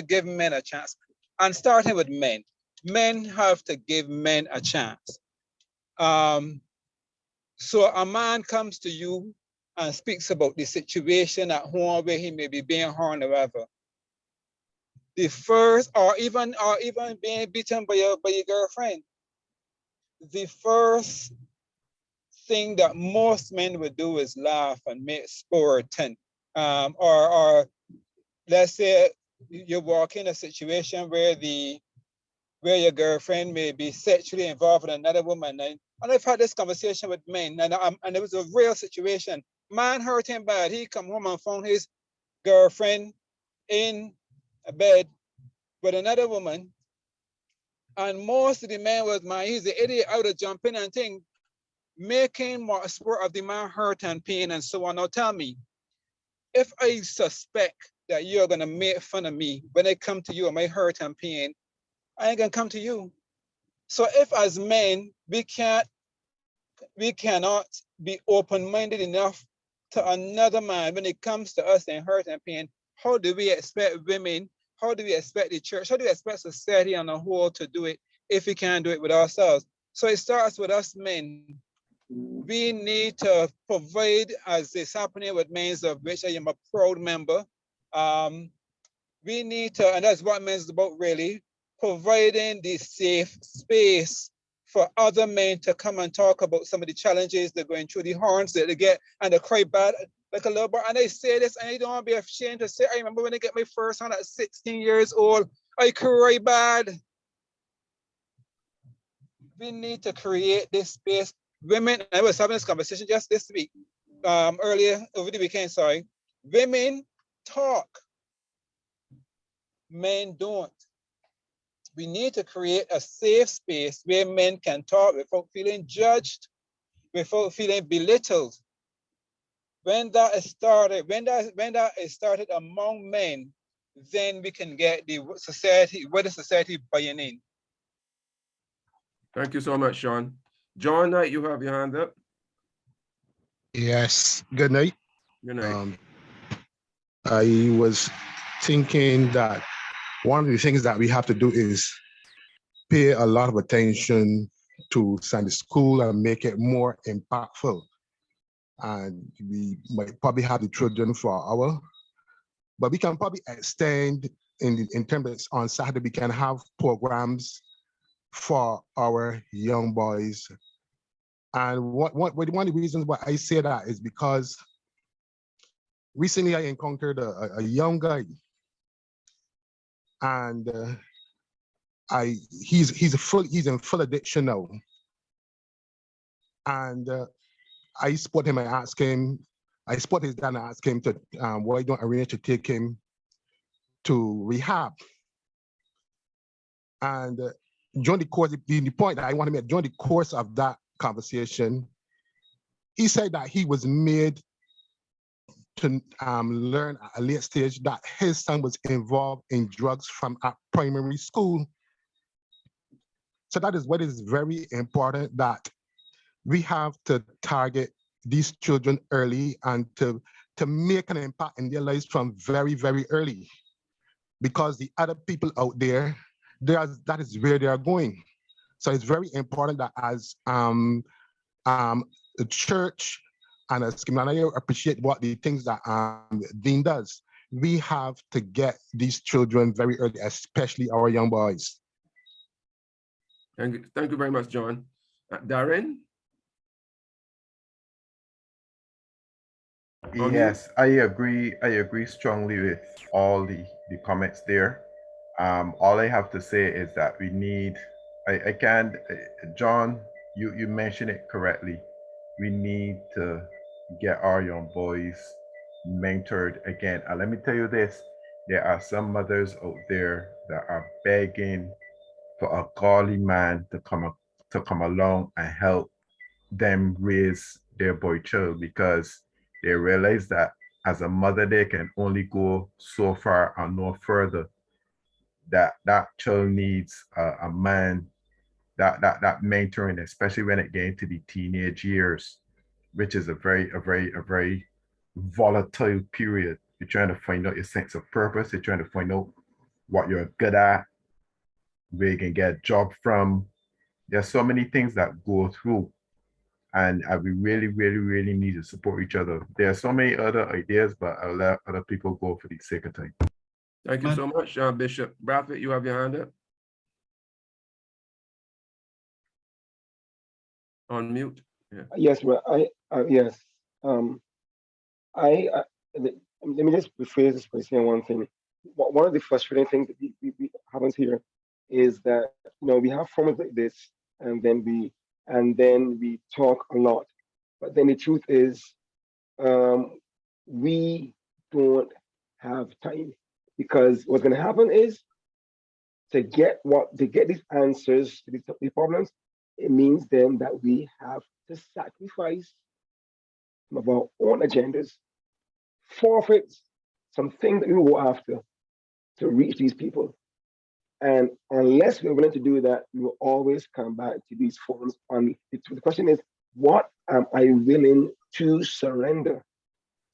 give men a chance, and starting with men. Men have to give men a chance. So a man comes to you and speaks about the situation at home where he may be being harmed or whatever. The first, or even being beaten by your girlfriend. The first thing that most men would do is laugh and make sport, and or let's say you walk in a situation where your girlfriend may be sexually involved with another woman, and I've had this conversation with men, and it was a real situation. Man hurt him bad. He come home and found his girlfriend in a bed with another woman, and most of the men was, man, he's the idiot out of jumping and thing, making more a sport of the man hurt and pain and so on. Now tell me, if I suspect that you're gonna make fun of me when I come to you and my hurt and pain, I ain't gonna come to you. So if as men, we cannot be open-minded enough to another man when it comes to us in hurt and pain, how do we expect women, how do we expect the church, how do we expect society on the whole to do it if we can't do it with ourselves? So it starts with us men. We need to provide, as is happening with Men's, of which I am a proud member. We need to, and that's what Men's is about really, providing the safe space for other men to come and talk about some of the challenges they're going through, the harms that they get, and they cry bad like a little boy. And I say this, and I don't want to be ashamed to say, I remember when I get my first one at 16 years old, I cry bad. We need to create this space. Women, I was having this conversation just this week, earlier over the weekend, sorry. Women talk, men don't. We need to create a safe space where men can talk without feeling judged, without feeling belittled. When that is started among men, then we can get the society buying in. Thank you so much, Sean. John Knight, you have your hand up. Yes, good night. Good night. I was thinking that one of the things that we have to do is pay a lot of attention to Sunday school and make it more impactful. And we might probably have the children for an hour, but we can probably extend in terms of on Saturday, we can have programs for our young boys. And one of the reasons why I say that is because recently I encountered a young guy, and he's in full addiction now. And I spot him and asked him, I spot his dad and asked him to why don't I arrange to take him to rehab. And during the course, the point that I want to make, during the course of that conversation, he said that he was made to learn at a late stage that his son was involved in drugs from a primary school. So that is what is very important, that we have to target these children early and to make an impact in their lives from very, very early. Because the other people out there, that is where they are going. So it's very important that as the church and as community, I appreciate what the things that Dean does. We have to get these children very early, especially our young boys. Thank you very much, John. Darren? Yes, I agree strongly with all the comments there. All I have to say is that we need, I can't, John, you mentioned it correctly. We need to get our young boys mentored again. And let me tell you this, there are some mothers out there that are begging for a godly man to come along and help them raise their boy child, because they realize that as a mother they can only go so far and no further. That child needs a man, that mentoring, especially when it gets into the teenage years, which is a very volatile period. You're trying to find out your sense of purpose. You're trying to find out what you're good at, where you can get a job from. There's so many things that go through, and we really need to support each other. There are so many other ideas, but I'll let other people go for the sake of time. Thank you so much, Bishop Bradford. You have your hand up. On mute. Yeah. Yes, well, yes. Let me just rephrase this by saying one thing. One of the frustrating things that we happens here is that, we have forums like this, and then we talk a lot, but then the truth is, we don't have time, because what's going to happen is, to get these answers to these problems, it means then that we have to sacrifice some of our own agendas, forfeit some things that we go after to reach these people. And unless we're willing to do that, we will always come back to these forums. The question is, what am I willing to surrender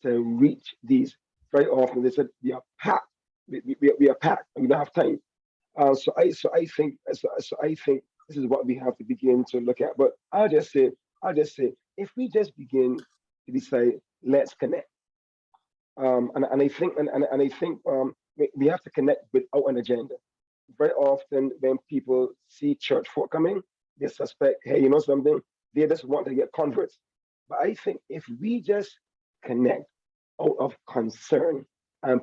to reach these? Very often they said we are packed. We are packed, and we don't have time. So I think this is what we have to begin to look at. But I'll just say, if we just begin to decide, let's connect. And I think we have to connect without an agenda. Very often when people see church folk coming, they suspect, hey, you know something, they just want to get converts. But I think if we just connect out of concern, and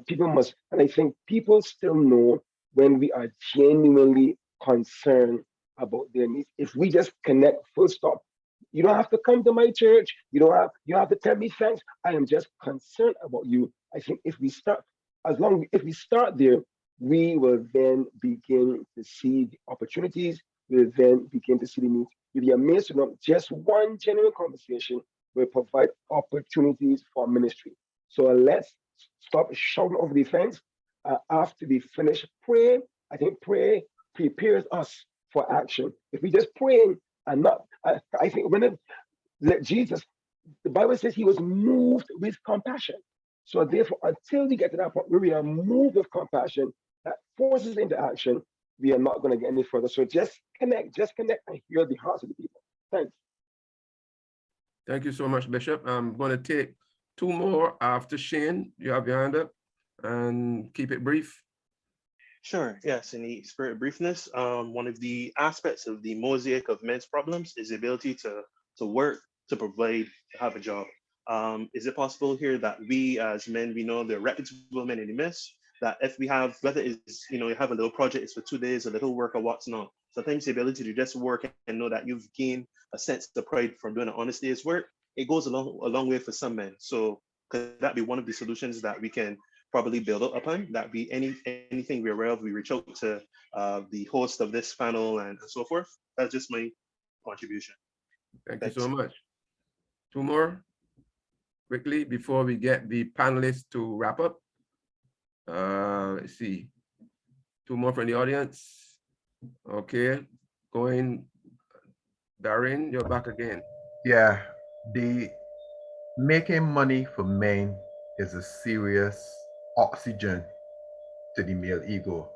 I think people still know when we are genuinely concerned about their needs. If we just connect, full stop. You don't have to come to my church. You have to tell me thanks. I am just concerned about you. I think if we start there, we will then begin to see the opportunities. We'll then begin to see the needs. You'll be amazed to know just one genuine conversation will provide opportunities for ministry. So let's stop shouting over the fence. After we finish praying, I think prayer prepares us for action. If we just pray and not, I think let Jesus, the Bible says he was moved with compassion. So therefore, until we get to that point where we are moved with compassion, that forces into action, we are not going to get any further. So just connect and hear the hearts of the people. Thanks. Thank you so much, Bishop. I'm going to take two more after Shane. You have your hand up, and keep it brief. Sure, yes, in the spirit of briefness, one of the aspects of the mosaic of men's problems is the ability to work, to provide, to have a job. Is it possible here that we as men, we know there are reputable men in the midst, that if we have, whether it's, you have a little project, it's for 2 days, a little work or what's not. So things, the ability to just work and know that you've gained a sense of pride from doing an honest day's work, it goes a long way for some men. So could that be one of the solutions that we can probably build up upon? That be anything we're aware of, we reach out to the host of this panel and so forth. That's just my contribution. Thank you so much. Two more. quickly before we get the panelists to wrap up. Let's see. 2 more from the audience. Okay, going. Darren, you're back again. Yeah, the making money for men is a serious oxygen to the male ego.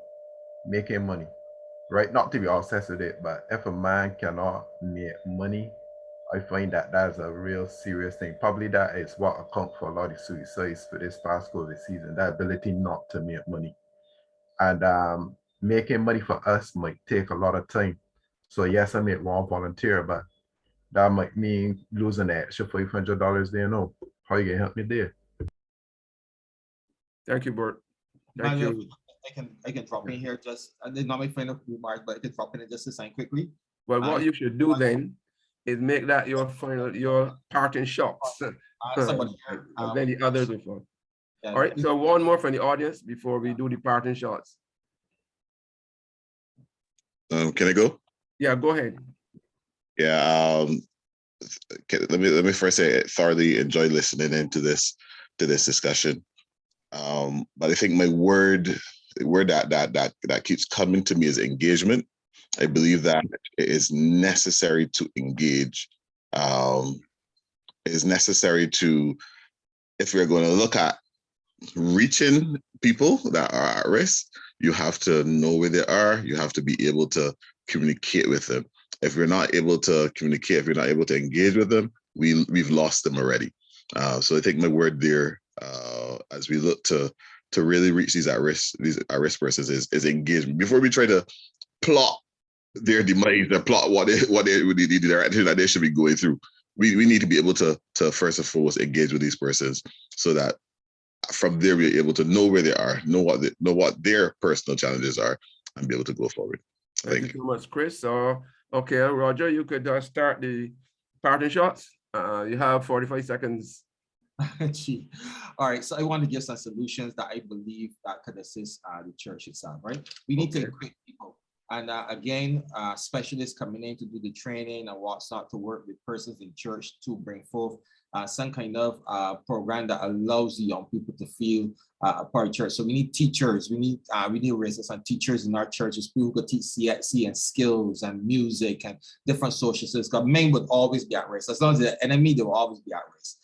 Making money, right? Not to be obsessed with it, but if a man cannot make money, I find that that's a real serious thing. Probably that is what accounts for a lot of suicides for this past COVID season, that ability not to make money. And making money for us might take a lot of time. So yes, I may want to volunteer, but that might mean losing the extra $500 there. No, how you gonna help me there? Thank you, Bert. Thank Manuel, you. I can drop in here just, I did not make final remarks, but I can drop in just to sign quickly. Well, what you should do then is make that your parting shots. Somebody here, And then the others will follow. yeah, All right, so one more from the audience before we do the parting shots. Can I go? Yeah, go ahead. Yeah. Let me first say I thoroughly enjoyed listening into this discussion. But I think my word that keeps coming to me is engagement. I believe that it is necessary to engage. It is necessary to, if we're going to look at reaching people that are at risk, you have to know where they are. You have to be able to communicate with them. If we're not able to communicate, if we're not able to engage with them, we've lost them already. So I think my word there, as we look to really reach these at-risk persons is engagement. Before we try to plot their demise or plot what the direction that they should be going through, we need to be able to first and foremost engage with these persons, so that from there we're able to know where they are, know what their personal challenges are, and be able to go forward. Thank you so much, Chris. So, okay, Roger, you could start the parting shots. You have 45 seconds. All right, so I want to give some solutions that I believe that could assist the church itself, right? We need to equip people. And again, specialists coming in to do the training and what's not, to work with persons in church to bring forth some kind of program that allows the young people to feel a part of church. So we need teachers. We need resources and teachers in our churches, people who could teach CXC and skills and music and different social skills. Because men would always be at risk. As long as the enemy, they will always be at risk.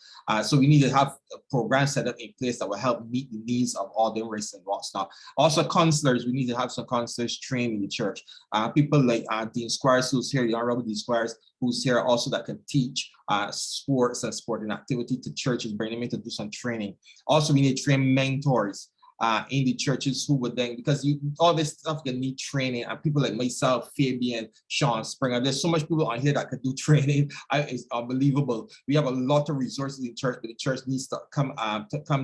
So we need to have a program set up in place that will help meet the needs of all the race and what's not. Also, counselors, we need to have some counselors trained in the church. People like Dean Squires, who's here, the Honorable Dean Squires, who's here also, that can teach sports and sporting activity to churches, bring them in to do some training. Also, we need to train mentors in the churches who would then, because all this stuff you need training, and people like myself, Fabian, Sean Springer, there's so much people on here that could do training. It's unbelievable. We have a lot of resources in church, but the church needs to come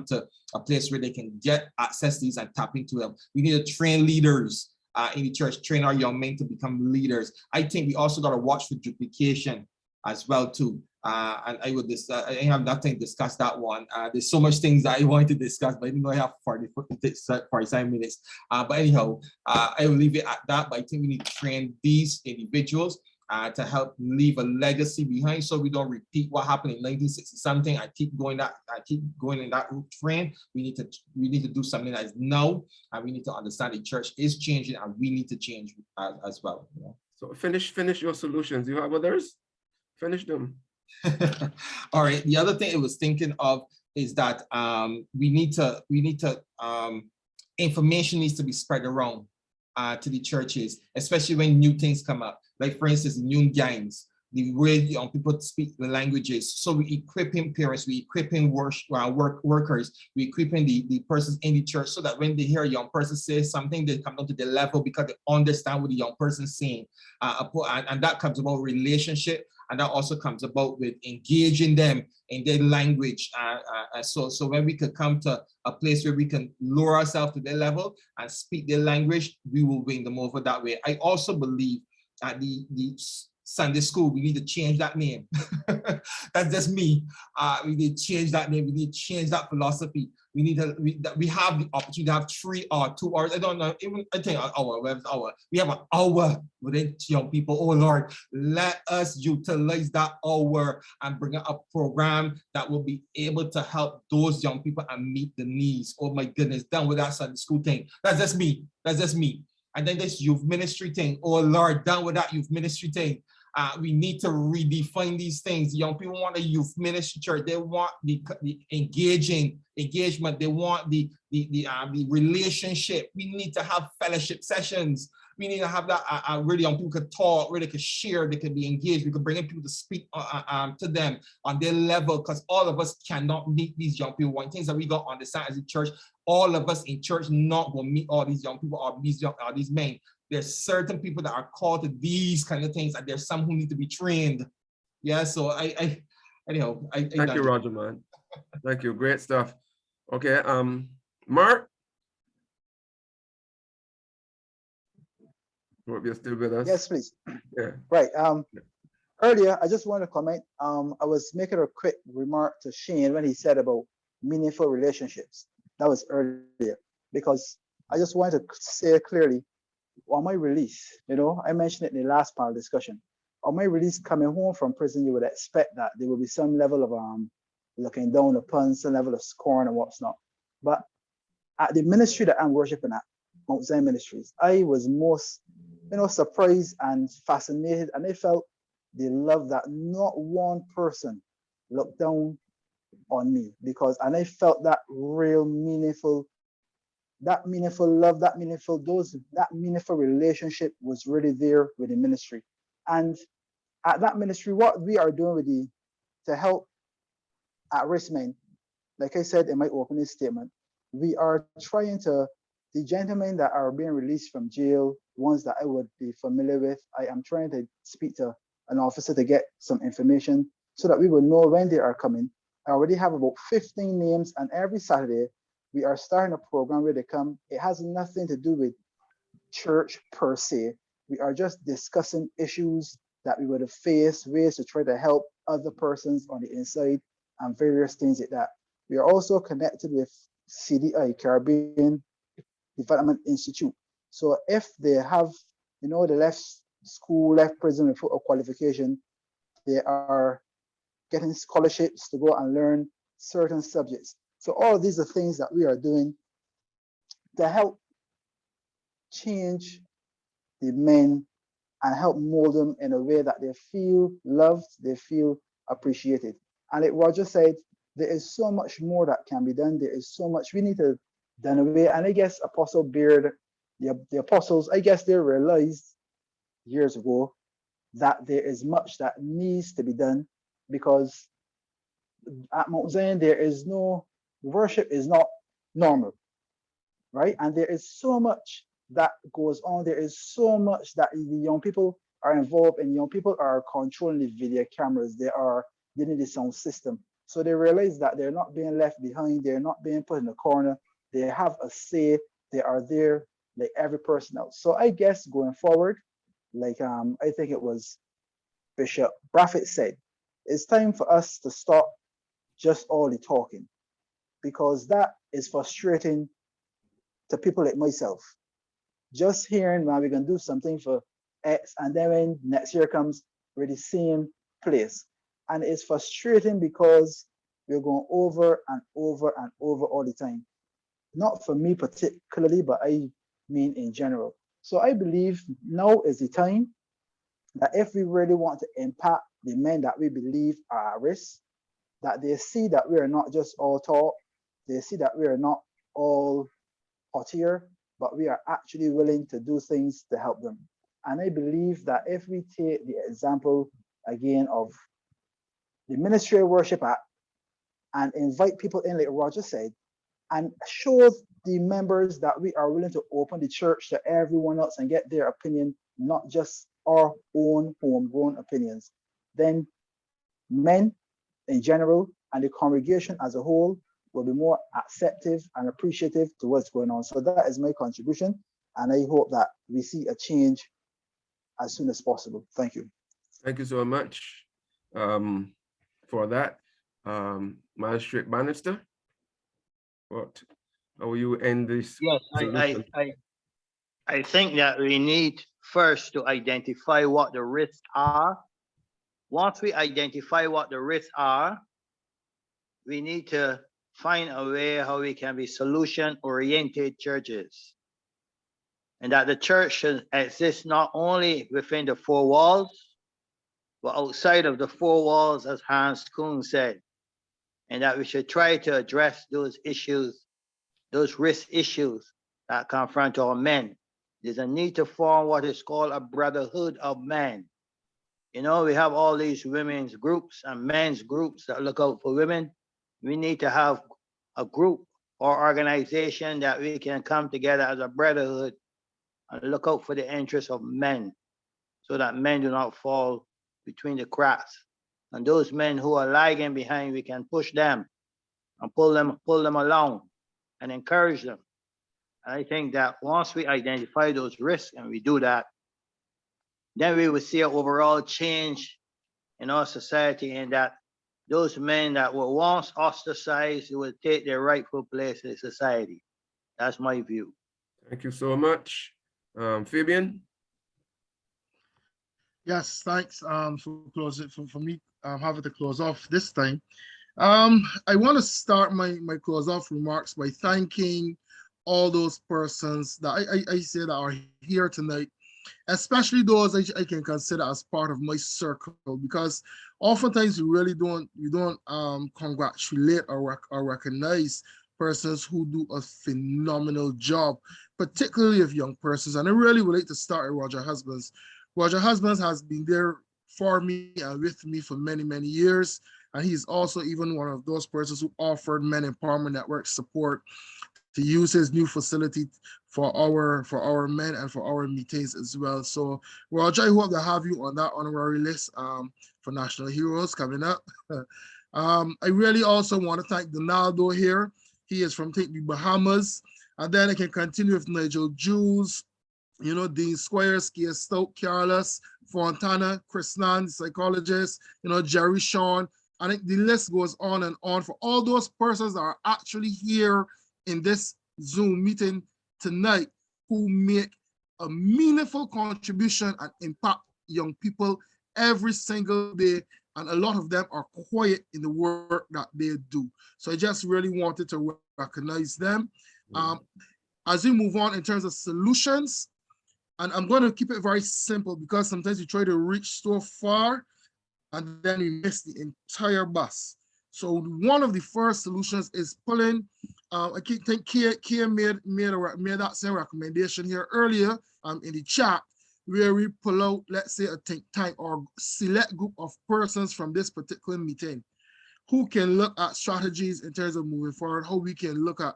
to a place where they can get access to these and tap into them. We need to train leaders in the church, train our young men to become leaders. I think we also got to watch for duplication as well too. And I have nothing to discuss that one. There's so much things that I wanted to discuss, but I didn't know I have 45 minutes. But anyhow, I will leave it at that. But I think we need to train these individuals to help leave a legacy behind, so we don't repeat what happened in 1960 something. I keep going in that train. We need to do something that is now, and we need to understand the church is changing, and we need to change as well. You know? So finish your solutions. You have others? Finish them. All right. The other thing I was thinking of is that information needs to be spread around to the churches, especially when new things come up. Like, for instance, new gangs, the way young people speak the languages. So we equipping parents, we equipping workers, we equipping the persons in the church, so that when they hear a young person say something, they come down to their level because they understand what the young person is saying. And that comes about relationship. And that also comes about with engaging them in their language. So when we could come to a place where we can lower ourselves to their level and speak their language, we will win them over that way. I also believe that the Sunday school. We need to change that name. That's just me. We need to change that name. We need to change that philosophy. We need to, we have the opportunity to have 3 or 2 hours. I don't know, even I think an hour, we have an hour within young people. Oh Lord, let us utilize that hour and bring up a program that will be able to help those young people and meet the needs. Oh my goodness, done with that Sunday school thing. That's just me. That's just me. And then this youth ministry thing. Oh Lord, done with that youth ministry thing. We need to redefine these things. Young people want a youth ministry church. They want the engagement. They want the relationship. We need to have fellowship sessions. We need to have that really young people could talk, really could share, they could be engaged. We could bring in people to speak to them on their level, because all of us cannot meet these young people. One thing that we got to understand as a church, all of us in church not going to meet all these young people or these men. There's certain people that are called to these kind of things, and there's some who need to be trained. Yeah, so anyhow, thank you, Roger, man. Thank you, great stuff. Okay, Mark, hope you're still with us. Yes, please. Yeah. Right. Earlier, I just want to comment. I was making a quick remark to Shane when he said about meaningful relationships. That was earlier, because I just wanted to say clearly, on my release, I mentioned it in the last panel discussion. On my release, coming home from prison, you would expect that there will be some level of looking down upon, some level of scorn and what's not. But at the ministry that I'm worshiping at, Mount Zion Ministries, I was most, surprised and fascinated, and I felt the love that not one person looked down on me, and I felt that real meaningful love, that meaningful relationship was really there with the ministry. And at that ministry, what we are doing to help at-risk men, like I said in my opening statement, we are trying to, the gentlemen that are being released from jail, ones that I would be familiar with, I am trying to speak to an officer to get some information so that we will know when they are coming. I already have about 15 names, and every Saturday, we are starting a program where they come. It has nothing to do with church per se. We are just discussing issues that we would have faced, ways to try to help other persons on the inside, and various things like that. We are also connected with CDI, Caribbean Development Institute. So if they have, they left school, left prison without a qualification, they are getting scholarships to go and learn certain subjects. So all of these are things that we are doing to help change the men and help mold them in a way that they feel loved, they feel appreciated. And like Roger said, there is so much more that can be done. There is so much we need to done away. And I guess Apostle Beard, the apostles, I guess they realized years ago that there is much that needs to be done, because at Mount Zion, worship is not normal, right? And there is so much that goes on. There is so much that the young people are involved in. Young people are controlling the video cameras. They need the sound system. So they realize that they're not being left behind. They're not being put in a corner. They have a say. They are there like every person else. So I guess going forward, like I think it was Bishop Braffett said, it's time for us to stop just all the talking, because that is frustrating to people like myself. Just hearing, man, we're going to do something for X, and then when next year comes, we're the same place. And it's frustrating because we're going over and over and over all the time. Not for me particularly, but I mean in general. So I believe now is the time that if we really want to impact the men that we believe are at risk, that they see that we are not just all talk, they see that we are not all hot here, but we are actually willing to do things to help them. And I believe that if we take the example again of the Ministry of Worship Act and invite people in, like Roger said, and show the members that we are willing to open the church to everyone else and get their opinion, not just our own homegrown opinions, then men in general and the congregation as a whole will be more acceptive and appreciative to what's going on. So that is my contribution, and I hope that we see a change as soon as possible. Thank you. Thank you so much for that. Magistrate Bannister, how will you end this Yes, solution? I think that we need first to identify what the risks are. Once we identify what the risks are, we need to find a way how we can be solution-oriented churches. And that the church should exist not only within the four walls, but outside of the four walls, as Hans Kuhn said. And that we should try to address those issues, those risk issues that confront our men. There's a need to form what is called a brotherhood of men. You know, we have all these women's groups and men's groups that look out for women. We need to have a group or organization that we can come together as a brotherhood and look out for the interests of men so that men do not fall between the cracks. And those men who are lagging behind, we can push them and pull them along and encourage them. And I think that once we identify those risks and we do that, then we will see an overall change in our society, and that those men that were once ostracized will take their rightful place in society. That's my view. Thank you so much. Fabian? Yes, thanks for closing for me having to close off this time. I want to start my close off remarks by thanking all those persons that I say that are here tonight, especially those I can consider as part of my circle, because oftentimes we really don't congratulate or recognize persons who do a phenomenal job, particularly of young persons. And I really would like to start with Roger Husbands. Roger Husbands has been there for me and with me for many, many years. And he's also even one of those persons who offered Men Empowerment Network support to use his new facility for our men and for our meetings as well. So Roger, I hope to have you on that honorary list for National Heroes coming up. I really also want to thank Donaldo here. He is from the Bahamas. And then I can continue with Nigel Jules, you know, Dean Squires, Kia Stoke, Carlos, Fontana, Chris Nan, the psychologist, you know, Jerry Sean. I think the list goes on and on for all those persons that are actually here in this Zoom meeting tonight who make a meaningful contribution and impact young people every single day. And a lot of them are quiet in the work that they do. So I just really wanted to recognize them. As we move on in terms of solutions, and I'm going to keep it very simple because sometimes you try to reach so far and then you miss the entire bus. So one of the first solutions is pulling, I think Kia made that same recommendation here earlier in the chat, where we pull out, let's say, a think tank or select group of persons from this particular meeting who can look at strategies in terms of moving forward, how we can look at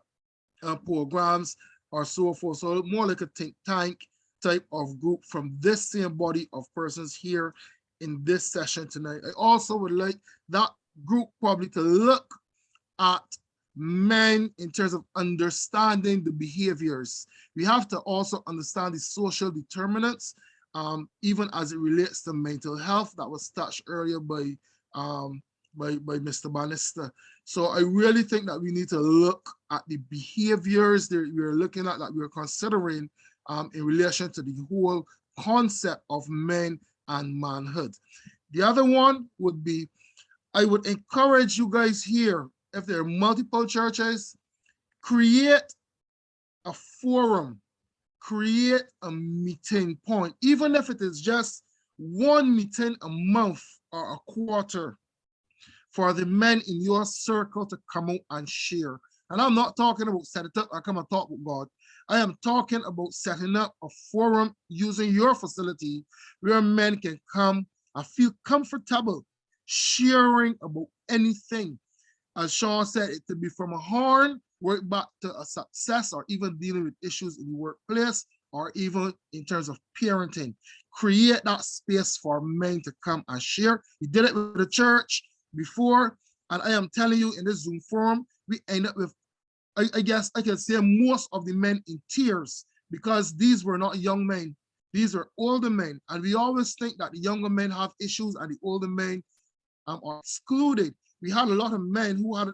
programs or so forth. So more like a think tank type of group from this same body of persons here in this session tonight. I also would like that group probably to look at men in terms of understanding the behaviors. We have to also understand the social determinants, even as it relates to mental health that was touched earlier by Mr. Bannister. So I really think that we need to look at the behaviors that we're looking at, that we're considering in relation to the whole concept of men and manhood. The other one would be, I would encourage you guys here, if there are multiple churches, create a forum, create a meeting point, even if it is just one meeting a month or a quarter, for the men in your circle to come out and share. And I'm not talking about set it up and come and talk with God. I am talking about setting up a forum using your facility where men can come and feel comfortable sharing about anything. As Sean said, it could be from a harm, work back to a success, or even dealing with issues in the workplace, or even in terms of parenting. Create that space for men to come and share. We did it with the church before, and I am telling you, in this Zoom forum, we end up with, I guess I can say, most of the men in tears, because these were not young men. These are older men, and we always think that the younger men have issues and the older men are excluded. We had a lot of men who had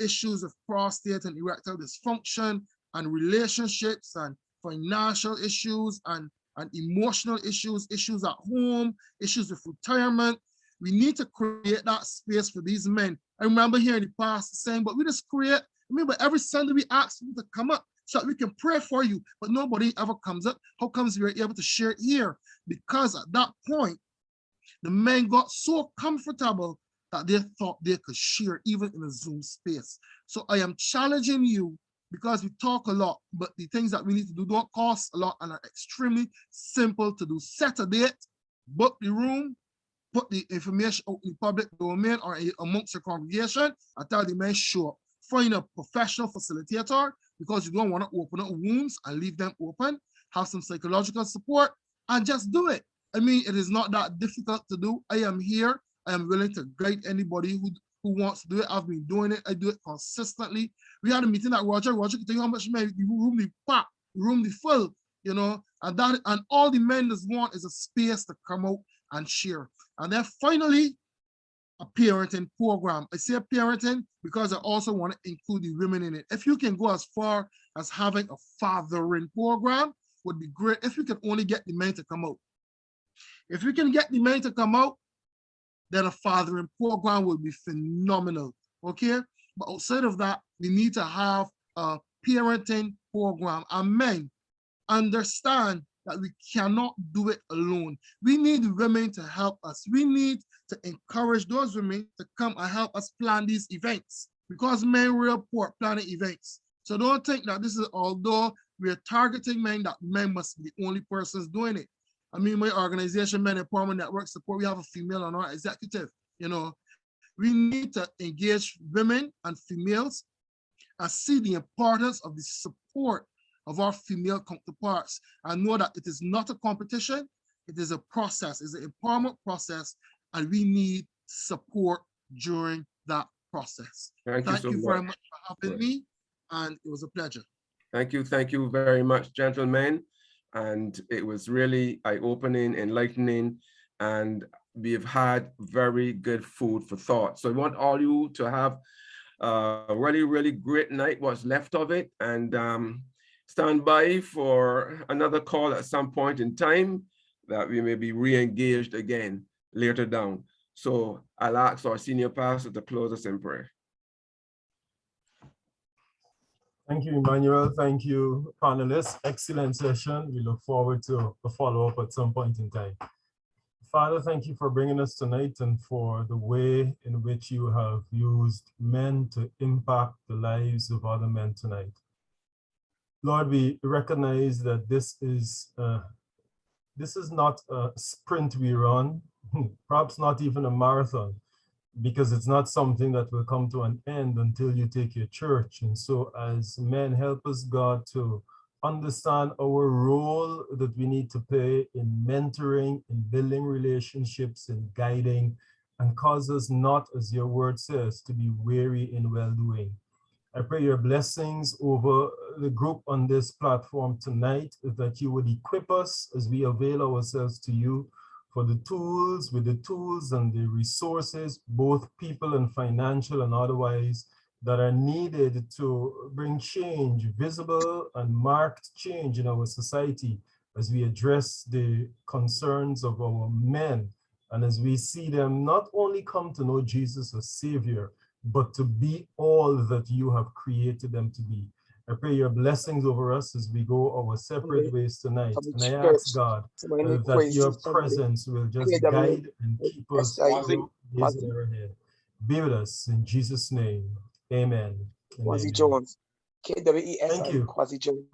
issues of prostate and erectile dysfunction and relationships and financial issues and emotional issues, issues at home, issues with retirement. We need to create that space for these men. I remember hearing the pastor saying, but we just create, remember every Sunday we ask people to come up so that we can pray for you, but nobody ever comes up. How comes we're able to share it here? Because at that point, the men got so comfortable that they thought they could share even in a Zoom space. So I am challenging you, because we talk a lot, but the things that we need to do don't cost a lot and are extremely simple to do. Set a date, book the room, put the information out in the public domain or amongst your congregation, and tell the men, show up. Find a professional facilitator, because you don't want to open up wounds and leave them open. Have some psychological support and just do it. I mean, it is not that difficult to do. I am here. I am willing to guide anybody who wants to do it. I've been doing it. I do it consistently. We had a meeting at Roger. Roger could tell you how much men, the room the pack, room the full, you know, and all the men just want is a space to come out and share. And then finally, a parenting program. I say parenting because I also want to include the women in it. If you can go as far as having a fathering program, would be great. If you can only get the men to come out. If we can get the men to come out, then a fathering program will be phenomenal, okay? But outside of that, we need to have a parenting program. And men, understand that we cannot do it alone. We need women to help us. We need to encourage those women to come and help us plan these events, because men report planning events. So don't think that this is, although we're targeting men, that men must be the only persons doing it. I mean, my organization, Men Empowerment Network Support, we have a female on our executive, you know. We need to engage women and females and see the importance of the support of our female counterparts, and know that it is not a competition, it is a process, it's an empowerment process, and we need support during that process. Thank you very much for having me, and it was a pleasure. Thank you very much, gentlemen. And it was really eye-opening, enlightening, and we've had very good food for thought. So I want all you to have a really, really great night, what's left of it, and stand by for another call at some point in time that we may be re-engaged again later down. So I'll ask our senior pastor to close us in prayer. Thank you, Emmanuel. Thank you, panelists. Excellent session. We look forward to a follow-up at some point in time. Father, thank you for bringing us tonight and for the way in which you have used men to impact the lives of other men tonight. Lord, we recognize that this is not a sprint we run, perhaps not even a marathon, because it's not something that will come to an end until you take your church. And so as men, help us, God, to understand our role that we need to play in mentoring, in building relationships, in guiding, and cause us not, as your word says, to be weary in well-doing. I pray your blessings over the group on this platform tonight, that you would equip us as we avail ourselves to you for the tools, with the tools and the resources, both people and financial and otherwise, that are needed to bring change, visible and marked change in our society as we address the concerns of our men, and as we see them not only come to know Jesus as Savior, but to be all that you have created them to be. I pray your blessings over us as we go our separate ways tonight. And I ask, God, that your presence will just guide and keep us through days that are ahead. Be with us in Jesus' name. Amen. Quasi Jones. KWES. Thank you. Quasi Jones.